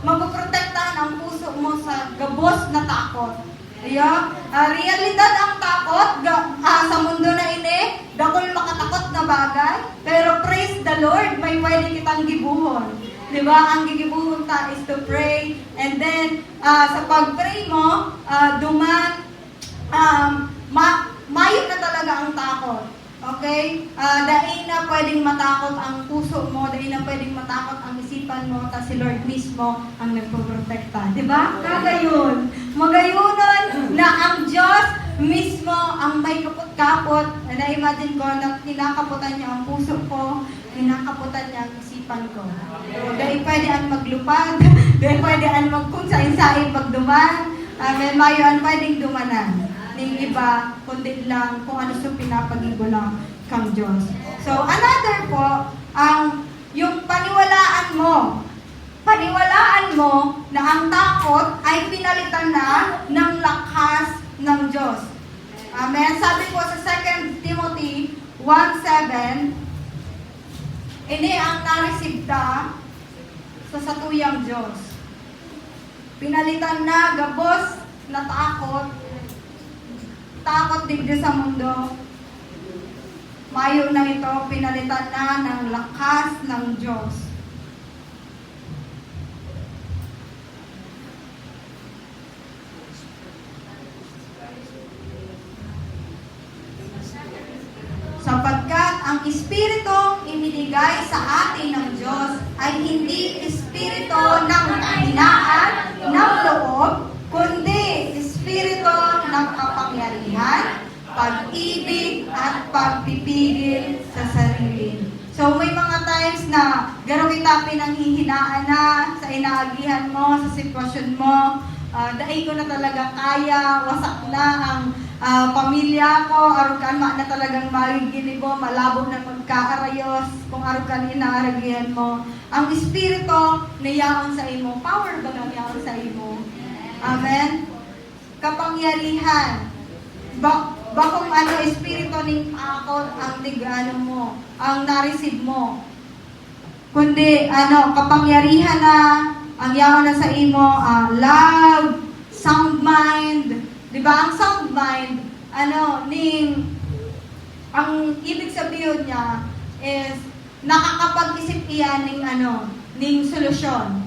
mapoprotektahan ang puso mo sa gabos na takot. Realidad ang takot sa mundo na ini, dakol makatakot na bagay, pero praise the Lord, may pwede kitang gibuhon. Diba? Ang gigibuhon ta is to pray, and then sa pag-pray mo, mayo na talaga ang takot. Okay? Dahil na pwedeng matakot ang puso mo, dahil na pwedeng matakot ang isipan mo, ta si Lord mismo ang nagpoprotekta. Diba? Kagayon. Magayunon na ang Diyos mismo ang may kapot-kapot. Na-imagine ko na kinakaputan niya ang puso ko, kinakaputan niya ang isipan ko. Dahil pwede ang maglupad, dahil pwede ang magkunsain-sain pagduman, mayo ang pwedeng dumanan ng iba, kundi lang kung ano sa pinapagibo lang kang Diyos. So, another po, yung paniwalaan mo na ang takot ay pinalitan na ng lakas ng Diyos. Amen? Sabi po sa 2 Timothy 1:7, ini ang naresibta sa satuyang Diyos. Pinalitan na gabos na takot digdi sa mundo. Mayo na ito, pinalitan na ng lakas ng Diyos. Sapagkat ang Espiritong ibinigay sa atin ng Diyos ay hindi Espiritu ng kahinaan ng loob, kundi Espiritu ng kapangyarihan, pag-ibig at pagpipigil sa sarili. So may mga times na garo kita pinanghihinaan na sa inaagihan mo, sa sitwasyon mo, dahil ko na talaga kaya, wasak na ang pamilya ko, arukan na talagang magiginibo, malabo na magkaarayos, kung arukan inaaragihan mo. Ang Espiritu niyaon sa imo, power ba nga niyaon sa imo? Amen? Kapangyarihan. Bakong Espiritu ng takot ang tigano mo, ang nareceive mo. Kundi, kapangyarihan na, ang yaon na sa imo, love, sound mind. Diba? Ang sound mind, ang ibig sabihin niya is, nakakapag-isip iyan ng solusyon.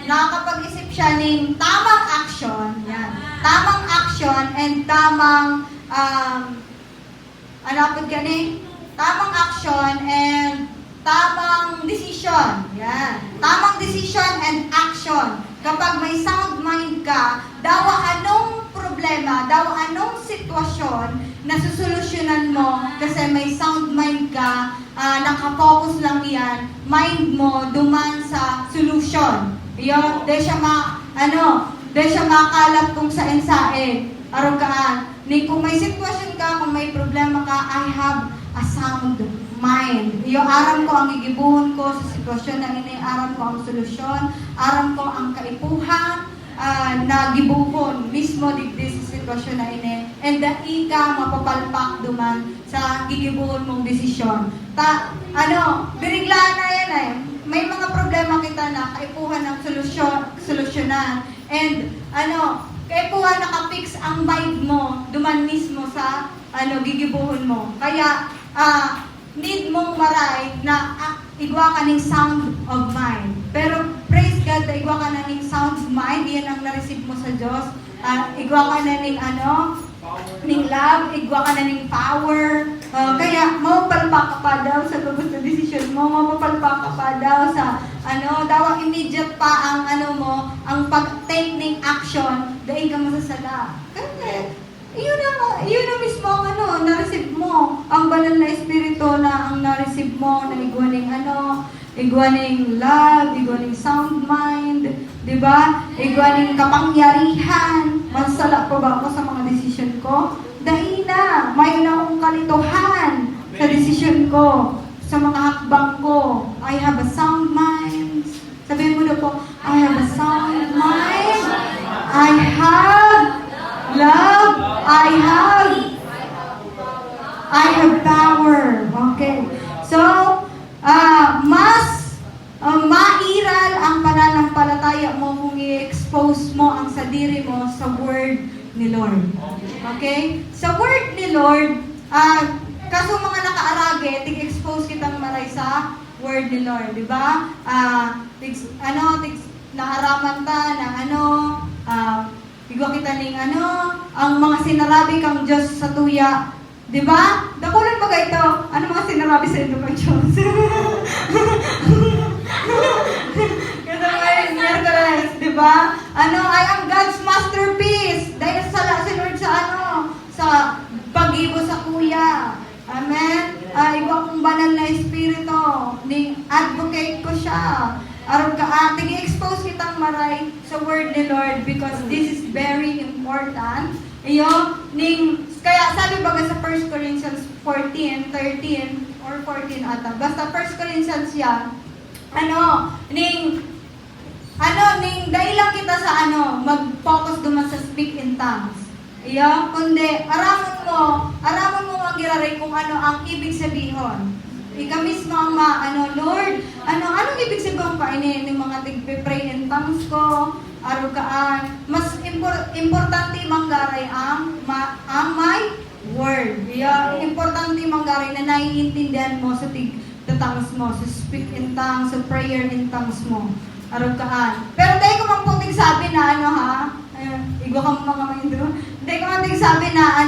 Nakakapag-isip siya ng tamang action, yan. Tamang action and tamang, tamang action and tamang decision. Yan. Tamang decision and action. Kapag may sound mind ka, dawa anong problema, dawa anong sitwasyon na susolusyonan mo kasi may sound mind ka, nakafocus lang yan, mind mo duman sa solution. Yun, di siya makakalap kung saan-saan. Arukaan. Kung may sitwasyon ka, kung may problema ka, I have a sound mind. Yung aram ko ang gigibuhon ko sa sitwasyon na ini, aram ko ang solusyon, aram ko ang kaipuhan na gibuhon mismo digdi sa sitwasyon na ini. And dahil ka mapapalpak duman sa gigibuhon mong desisyon. Biriglaan na yan eh. May mga problema kita na kaipuhan ng solusyonan. And kaipuhan nakapix ang mind mo duman mismo sa gigibuhon mo. Kaya need mong maray na igwa ka ng sound of mind. Pero praise God na igwa ka na ng sound of mind, yan ang na-receive mo sa Diyos. Igwa ka na ng ng love, igwa ka na ng power. Kaya mapapalpak ka pa daw sa gusto decision mo, mapapalpak ka pa daw sa daw immediate pa ang ang pag-take ng action, dahil ka masasala. Kasi yun na mismo ang na-receive mo. Ang banal na espiritu na ang na-receive mo, na igwaning love, igwaning sound mind, di ba? Igwaning kapangyarihan. Masala pa ba ako sa mga desisyon ko? Dahil na, may na akong kalituhan sa desisyon ko, sa mga hakbang ko. I have a sound mind. I have a sound mind. I have love. I have power. Okay. So, mas mairal ang pananampalataya mo kung i-expose mo ang sadiri mo sa word ni Lord. Okay? Sa word ni Lord, kaso mga nakaarage, tig-expose kitang maray sa word ni Lord, di ba? Naharaman ta na igwa kita ning ang mga sinarabi kang Diyos sa tuya, di ba? Dakulan ba ito? Ano mga sinarabi sa ito kang Diyos? Kasi ngayon, Miyerkules, di ba? I am God's masterpiece. Dahil sala si Lord sa pag-ibo sa kuya. Amen? Iba kong banal na espiritu. Advocate ko siya. Araw ka, tigi-expose kitang maray sa word ni Lord because this is very important. Kaya sabi baga sa 1 Corinthians 14, 13, or 14 ata. Basta 1 Corinthians yan. Dahil lang kita sa mag-focus duman sa speak in tongues. Kundi, aramon mo ang giraray kung ang ibig sabihin. Ika mismo ang Lord, anong ibig sabihin pa ini ng mga tigpe-pray in tongues ko, araw kaan, mas importante manggaray ang my word. Importante manggaray na naiintindihan mo sa tongues mo, sa speak in tongues, sa prayer in tongues mo, araw kaan. Pero tayo ko mang puting sabi na igwa ka mga maindro. Hindi ko mating sabi na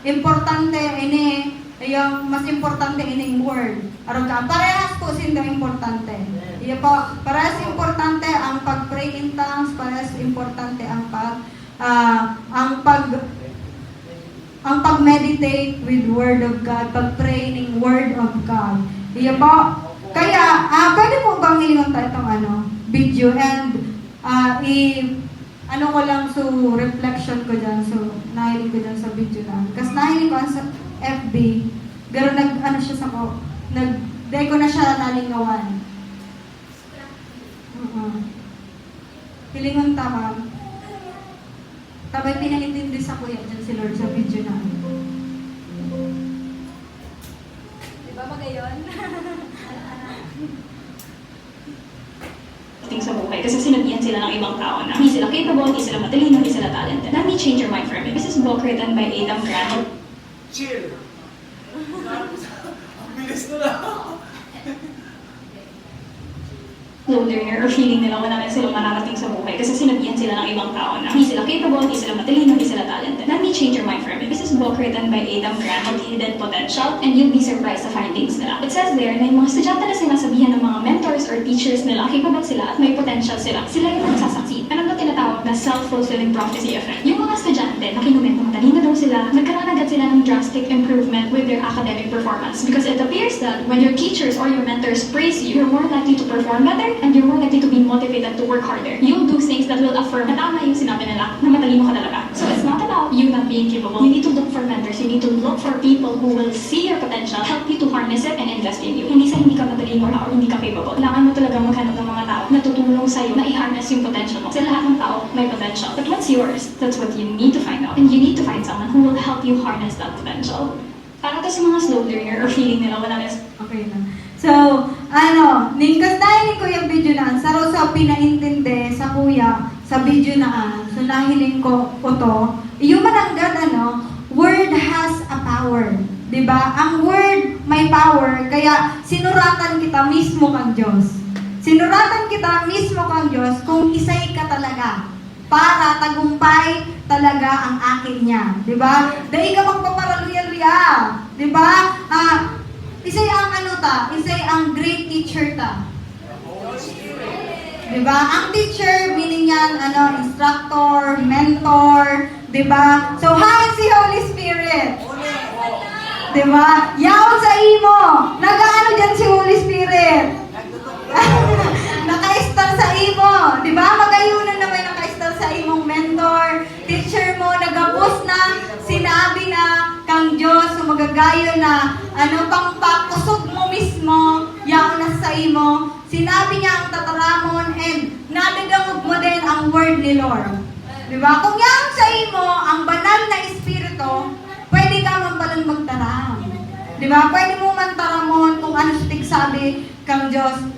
importante ini, yung mas importante ining word. Aron ka, parehas po sindo importante. Iya po, parehas importante ang pag-pray in tongues, parehas importante ang pag-meditate with word of God, pag-pray ning word of God. Iya po. Kaya, pwede po bang ilingon tayo itong video and ko lang reflection ko dyan, nahiling ko dyan sa video na. Kasi nahiling ko sa FB, pero siya sa ko, dahil ko na siya nalingawan. Hilingon tama. Tabay pinahintindi sa kuya dyan si Lord sa video na. Diba magayon? Sa buhay kasi sinabihan sila ng ibang tao na hindi sila capable, hindi sila matalino, hindi sila talented. Let me change your mind for a minute. This is a book written by Adam Grant. Chill. Ang bilis na lang. Low learner or feeling nila wala na silang mararating sa buhay kasi sinabihan sila ng ibang tao na hindi sila capable, hindi sila matalino, hindi sila talented. Let me change your mind for a minute. This is a book written by Adam Grant called Hidden Potential, and you'll be surprised sa findings nila. It says there na yung mga estudyante na sinasabihan ng mga mentors or teachers nila capable sila at may potential sila yung magsasucceed. Ano ba tinatawag na self-fulfilling prophecy effect? Yung mga estudyante na kinument na matalino daw sila, nagkaroon agad sila ng drastic improvement with their academic performance because it appears that when your teachers or your mentors praise you, you're more likely to perform better and you're more likely to be motivated to work harder. You'll do things that will affirm na tama yung sinabi nila na matalino ka talaga. So it's not about you not being capable. You need to look for mentors. You need to look for people who will see your potential, help you to harness it, and invest in you. Hindi sa hindi ka matalino or hindi ka capable. Kailangan mo talaga maghanap ng mga tao na tutulong sa'yo na i-harness yung potential mo. Sa lahat ng tao, may potential. But what's yours? That's what you need to find out. And you need to find someone who will help you harness that potential. Para to sa mga slow learner or feeling nila wala na. Okay na. So, ningkas dahil ko yung video na, sa pinaintindi sa kuya, sa video na, so nahiling ko to, yung mananggad, word has a power. Diba? Ang word may power, kaya sinuratan kita mismo kang Diyos. Sinuratan kita mismo kang Diyos kung isay ka talaga para tagumpay talaga ang akin niya. Diba? Dahil ka magpaparaluya-luya. Diba? Isay ang isay ang great teacher ta. Diba? Ang teacher, meaning yan, instructor, mentor, diba? So, hi si Holy Spirit. Diba? Yaon sa imo. Nagaano dyan si Holy Spirit? Naka-install sa imo. Diba? Magayunan na may naka-install sa imong mentor, teacher mo, nagabos na, sinabi na, kang Diyos, magagayo na, pang pakusog mo mismo, yaon na sa imo, Sinabi niya ang tataramon and nadagangog mo din ang word ni Lord. Diba? Kung yan sa imo, ang banal na espiritu, pwede ka man palang magtaram. Diba? Pwede mo man taramon kung ano sa tigsabi kang Diyos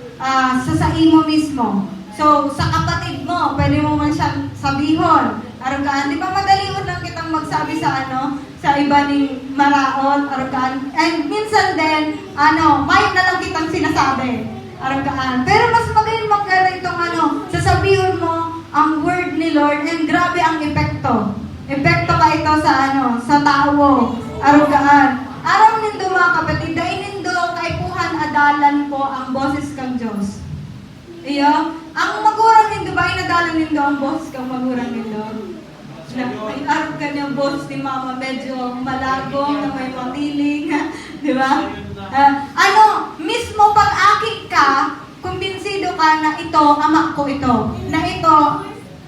sa imo mismo. So, sa kapatid mo, pwede mo man siyang sabihon. Arugaan, di ba madalion lang kitang magsabi sa iba ning maraon, arugaan. And minsan din, may na lang kitang sinasabi. Arugaan. Pero mas magaling itong sasabihin mo ang word ni Lord and grabe ang epekto. Epekto ka ito sa tao. Arugaan. Araw nindo mga kapatid, dahil nindo kaipuhan adalan po ang boses kang Diyos. Iyo, ang magurang nindo ba, inadalan nindo ang boses kang magurang nindo? Ay, araw ka niyang boses ni Mama, medyo malagong, na may matiling, di ba? Mismo pag-akit ka, kumbinsido ka na ito, ama ko ito, na ito,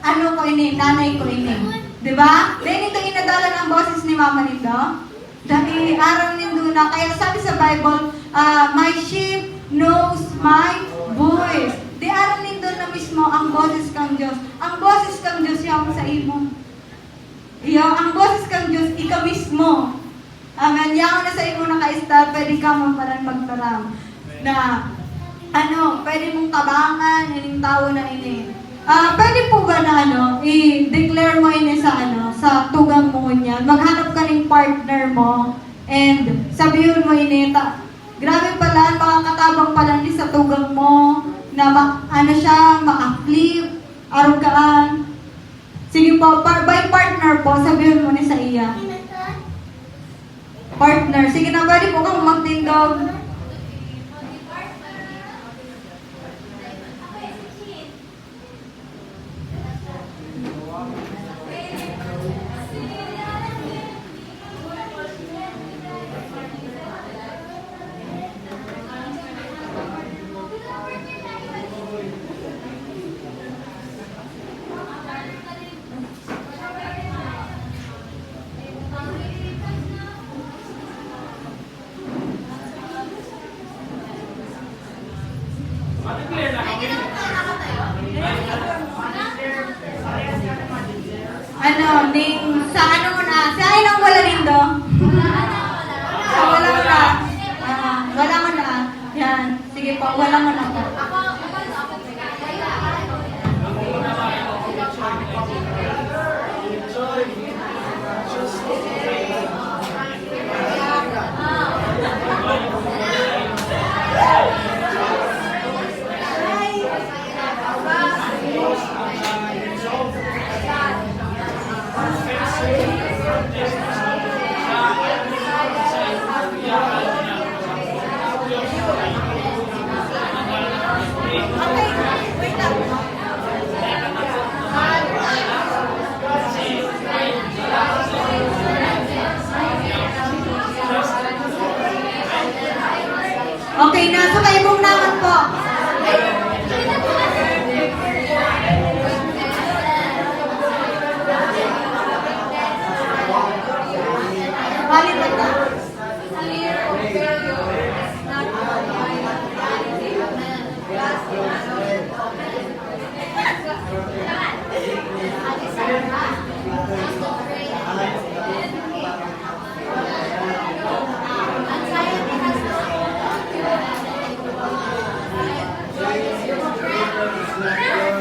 ko ini, nanay ko ini. Di ba? Dahil ito inadalan ang boses ni Mama nindo. Dahil araw nindo na, kaya sabi sa Bible, my sheep knows my voice. Di araw nindo na mismo ang boses kang Diyos. Ang boses kang Diyos yung sa imo. Ang boses kang Diyos, ikaw mismo. Amen. Yaw na sa imo naka-start, pwede ka mo parang magtaram. Na, pwede mong tabangan, ining tao na ini. Pwede po ba na i-declare mo ini sa tugang mo niya. Maghanap ka ng partner mo and sabihin mo ini, grabe pala, makakatabang pala ni sa tugang mo na maka-flip, arugaan. Sige po, by partner po, sabihin mo ni sa iya. Partner, sige na, pwede po kang magtindog. Sa akin ang wala nindo. Wala mo na. Wala mo na. Yan. Sige po, wala mo na po. Okay na, so kayo mong naman po. Balik na.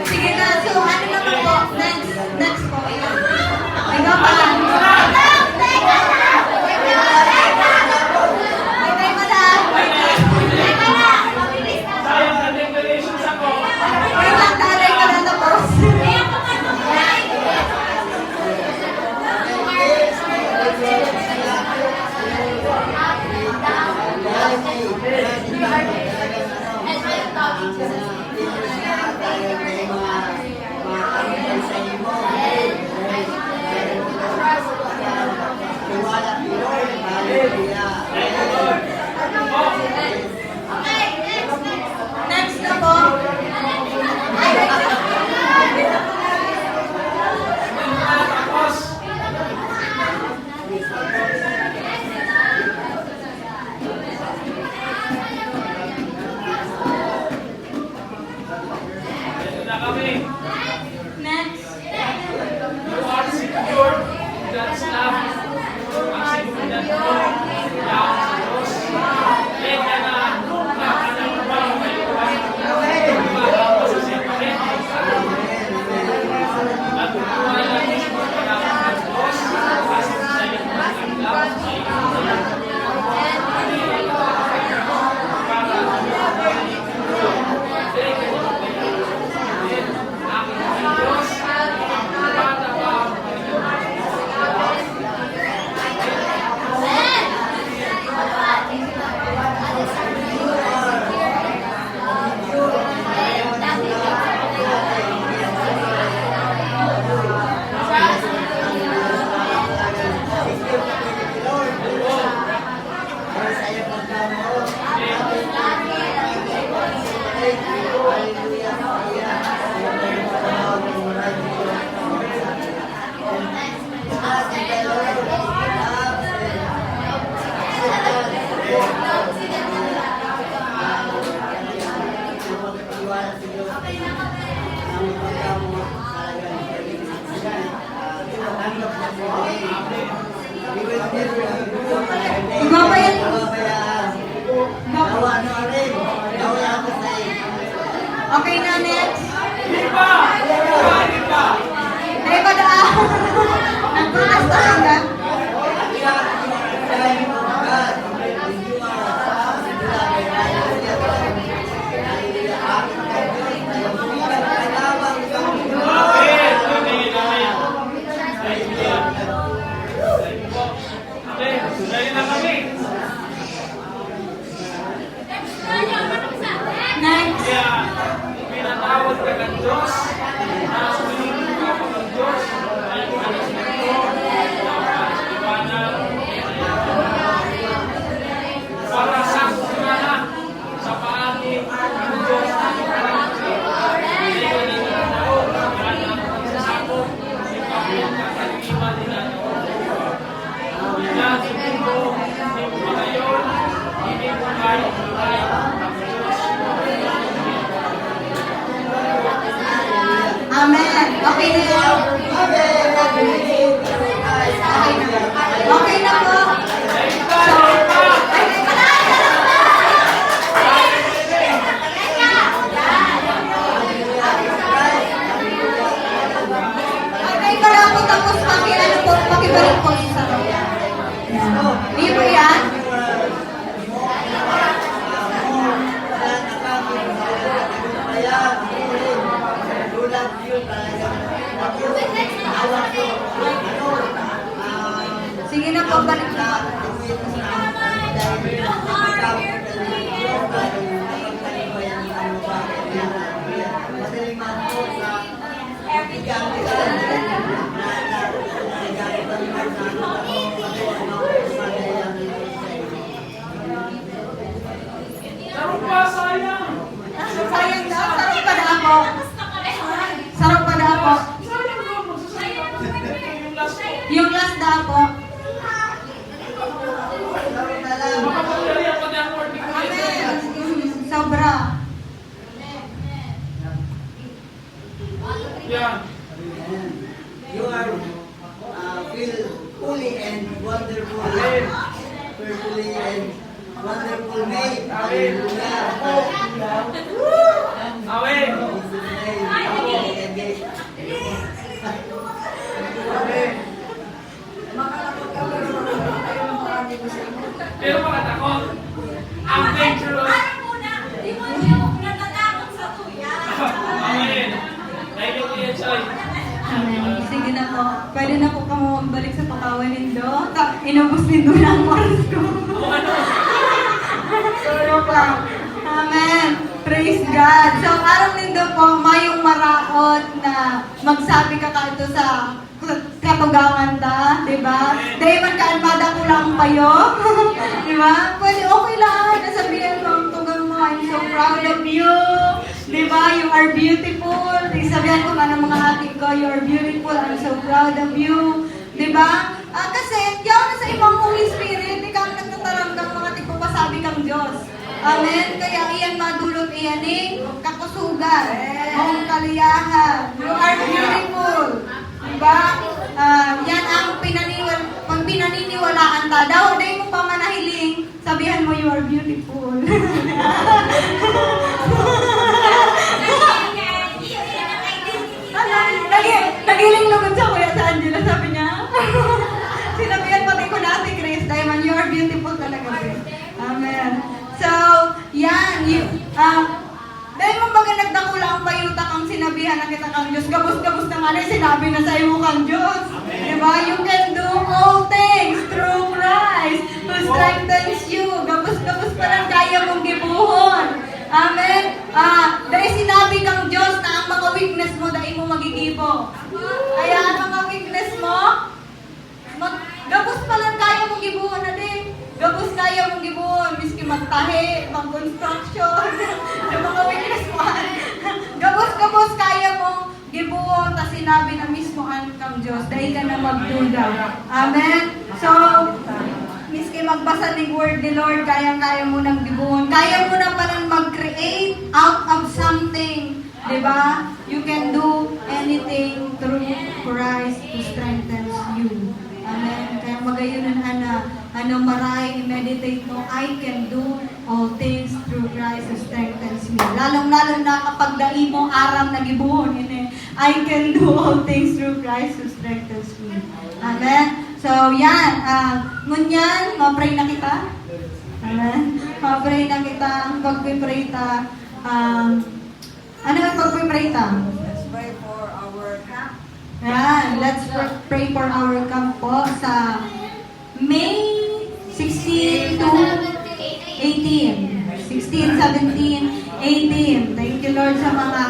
Sige na, so ano naman po? Next po. Ikaw pa. Next na po. Ayun na kami. Next. Kaya, pinatawad ka ng Diyos. Nasa pinili ka pa ng Diyos. Ay, alis na ito. Iwanan. Para sa lahat sa paangin ng Diyos na iwanan sa iyo na nanao. Iwanan sa sakot. Ipapilong ka sa iwan nila. Ilan sa mundo. Hindi mo ba ngayon? Hindi mo kayo buhay ng Diyos. Amen. Okay na yun. Okay na po. Okay pa na po tapos pakibalik po sa Hindi po yan? Sige na po, balik na. Sarap pa, sayang. Sayang na, sarap pa na ako. Sarap pa na ako. Sayang na, magsasayang. Yung last ko. Yung last na ako. Makapangyarihan pa niya ang word ni Amen. Sobra. Yan. You are feel fully and wonderful, fearfully and wonderful made. Hallelujah. Amen. Pero makatakot. Ang dangerous. Amen. Thank you, Kuya Choy. Amen. Sige na po. Pwede na po kamo balik sa pakawan nindo. Inubos nindo na ang oras ko. O ano? Joke lang. Amen. Praise God. So, araw nindo po, mayong maraot na magsabi ka ito sa katugangan ta, di ba? Dahil man kaanmada ko lang kayo. Di ba? Pwede okay lang. Nasabihan mo ang tugang mo. I'm so proud of you. Di ba? You are beautiful. Sabihan ko man ang mga ate ko, you are beautiful. I'm so proud of you. Di ba? Kasi, yaw na sa imong Holy Spirit, ikaw ang nagtataramdang mga tiko pasabi kang Diyos. Amen. Kaya iyan madulot iyan kakusugan. Mong kaliyahan. You are beautiful. Diba? Yan ang pag pinaniniwalaan ta. Daw, dahil mo pa manahiling, sabihan mo, you are beautiful. Nagiling lugod sa kuya sa Angela, sabi niya. Sinabihan pati ko na si Chris, Diamond, you are beautiful talaga, Chris. Amen. So, yan. Dahil mo baga nagdakula ang payuta kang sinabihan na kita kang Diyos, gabos-gabos na nga rin sinabi na sa iyo kang Diyos. Diba? You can do all things through Christ who strengthens you. Gabos-gabos pa lang kaya mong gibuhon. Amen? Dahil sinabi kang Diyos na ang mga weakness mo, dahil mo magigibo. Kaya ang mga weakness mo, gabos pa lang kaya mong gibuhon na din. Gabos kaya mong gibuhon, miski magtahi, mag-construction, yung mga weakness mo. Gabos kaya mong gibuhon, ta sinabi na mismo ang kang Diyos, dahil ka na magduda. Amen? So, miski magbasa ng word ni Lord, kaya mo nang gibuhon. Kaya mo na palang mag-create out of something. Diba? You can do anything through Christ who strengthens you. Amen. Kaya magayunan maray, i-meditate mo, I can do all things through Christ who strengthens me. Lalong-lalo na kapag dai mo aram na gibuhon, I can do all things through Christ who strengthens me. Amen. So, yan. Ngunyan, ma-pray na kita. Amen. Ma-pray na kita. Ang pag-pray ta. Ano ang pag-pray ta? Let's pray for our camp. Yan. Let's pray for our camp po sa May Lord, sa mga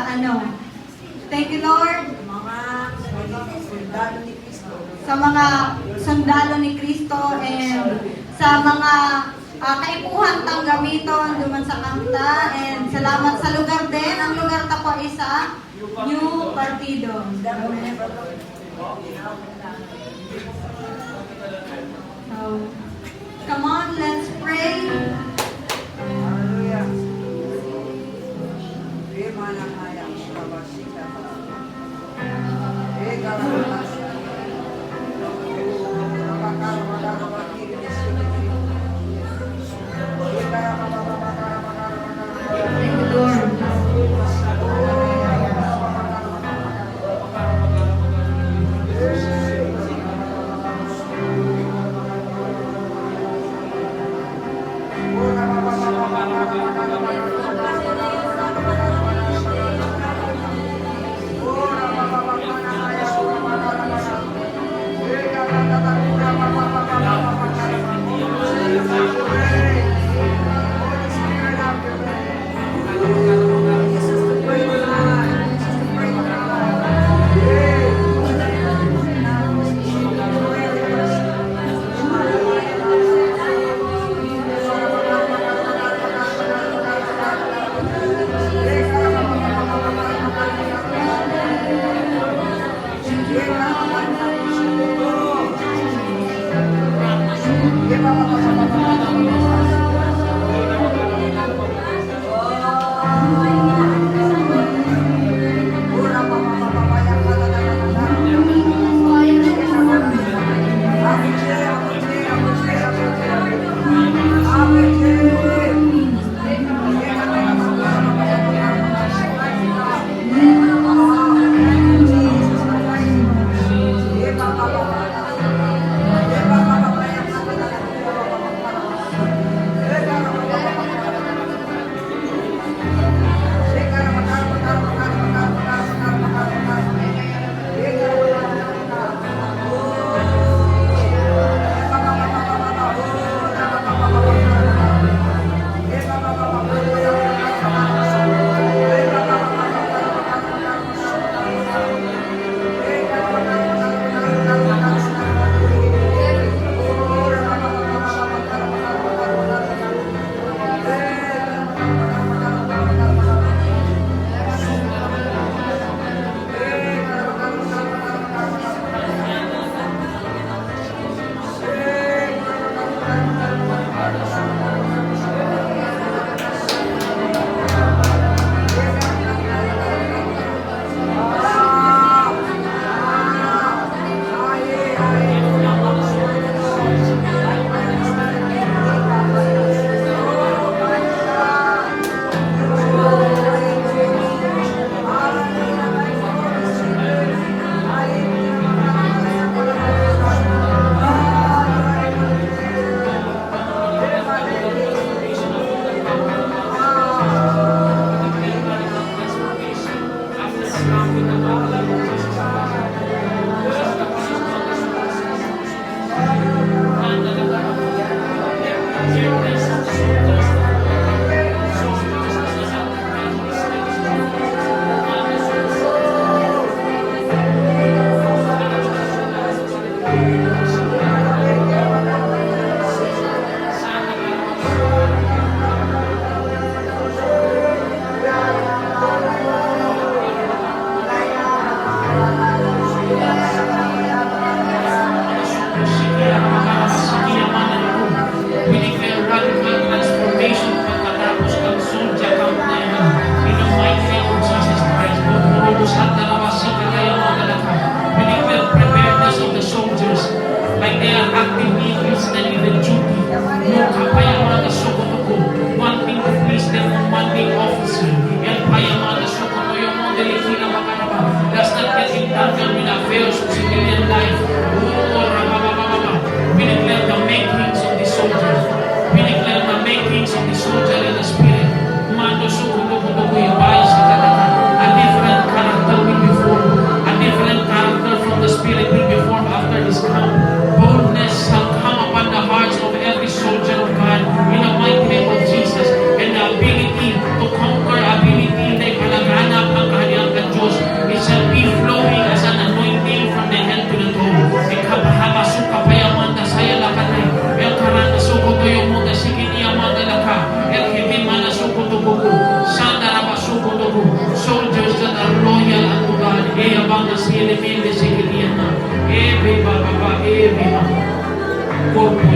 thank you, Lord, Mga sundalo ni Kristo. sa mga sundalo ni Kristo and sa mga kaipuhan tang gamiton duman sa kanta, and salamat sa lugar din. Ang lugar ta po isa New Partido. So, come on, let's pray. Hallelujah. Vimanamaya Shabashita. Egaramasa. Thank you, Lord.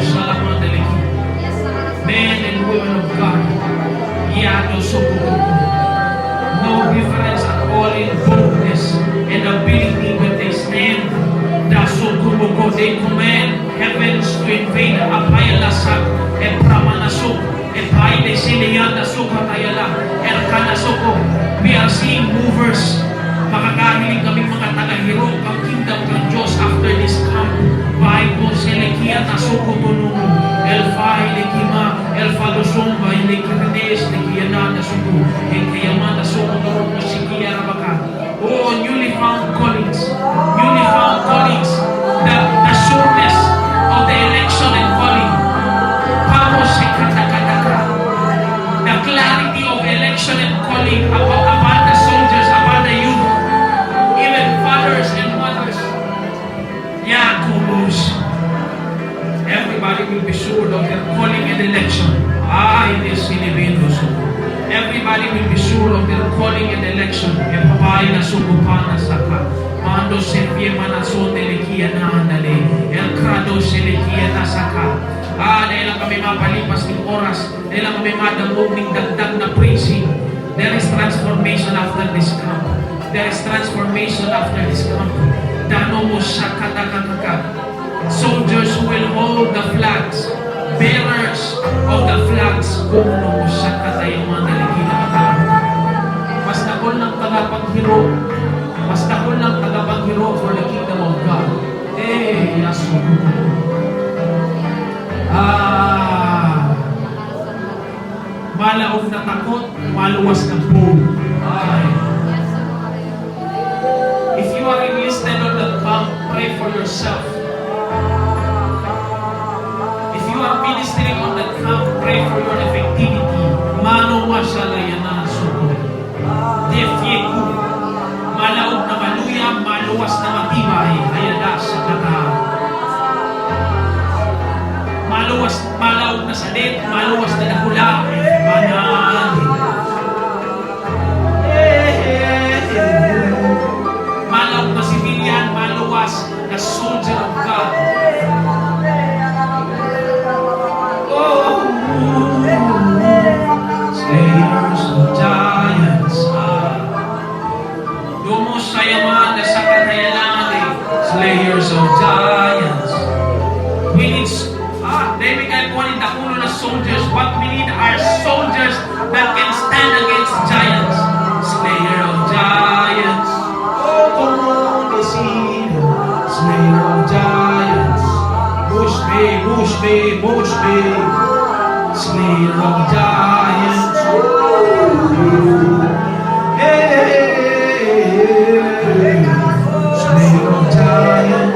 Salamandeleki. Men and women of God. Yado Sokokuku. No difference at all in boldness and ability when they stand. Dasokumuko, they command heavens to invade Apayalasak and Pramanasok and Paile Siliyanda Sukatayala and Kanasoko. We are seeing movers. Makakahiling kami mga tagahiro ang kingdom ng Diyos after this camp. Bible Selekia Nasoko Tunungu Elfa Ilekima Elfa Lusumba Ilekirides Lekiyana Nasoko Ekayama Nasoko Tunungu Sikia Rabaka. Oh, newly found callings, the sureness of the election and calling. Pamos Sekatakataka. The clarity of election and calling about the soldiers, about the youth, even fathers and mothers. Yakubus. Everybody will be sure of their calling and election. This individuals. Everybody will be sure of their calling and election. Epapay na sukupana saka. Mando sepie manason delekia na andale. El krado selekia na saka. Dahil lang kami mapalipas ng oras. Dahil lang kami madamog ng dagdag na praising. There is transformation after this camp. There is transformation after this camp. Dano mo sa katakakaka. Soldiers who will hold the flags. Bearers of the flags. Kung mo sa katayang mga daligina katalang. Mas nakol ng tagapaghiro. Mas nakol ng tagapaghiro for the kingdom of God. Yaso. Malaog na takot, maluwas na boom. If you are enlisted on that camp, pray for yourself. If you are ministering on that camp, pray for your effectivity. Mano masalayana suko. Defieku. Malaog na maluya, maluwas na matibay. Ayada sa kata. Malaog na salit, maluwas na nakula. Manan. Malaog na civilian, maluwas na soldier of God. Slayers of giants. Dumos sayaman na sa katayalani. Slayers of giants. We need David kahit kuhanin dakulo na soldiers. What we need are soldiers that can stand against giants. Slayer of giants. Oh, come on, deceive. Slayer of giants. Push me, push me, push me. Slayer of giants. Hey, Slayer of giants.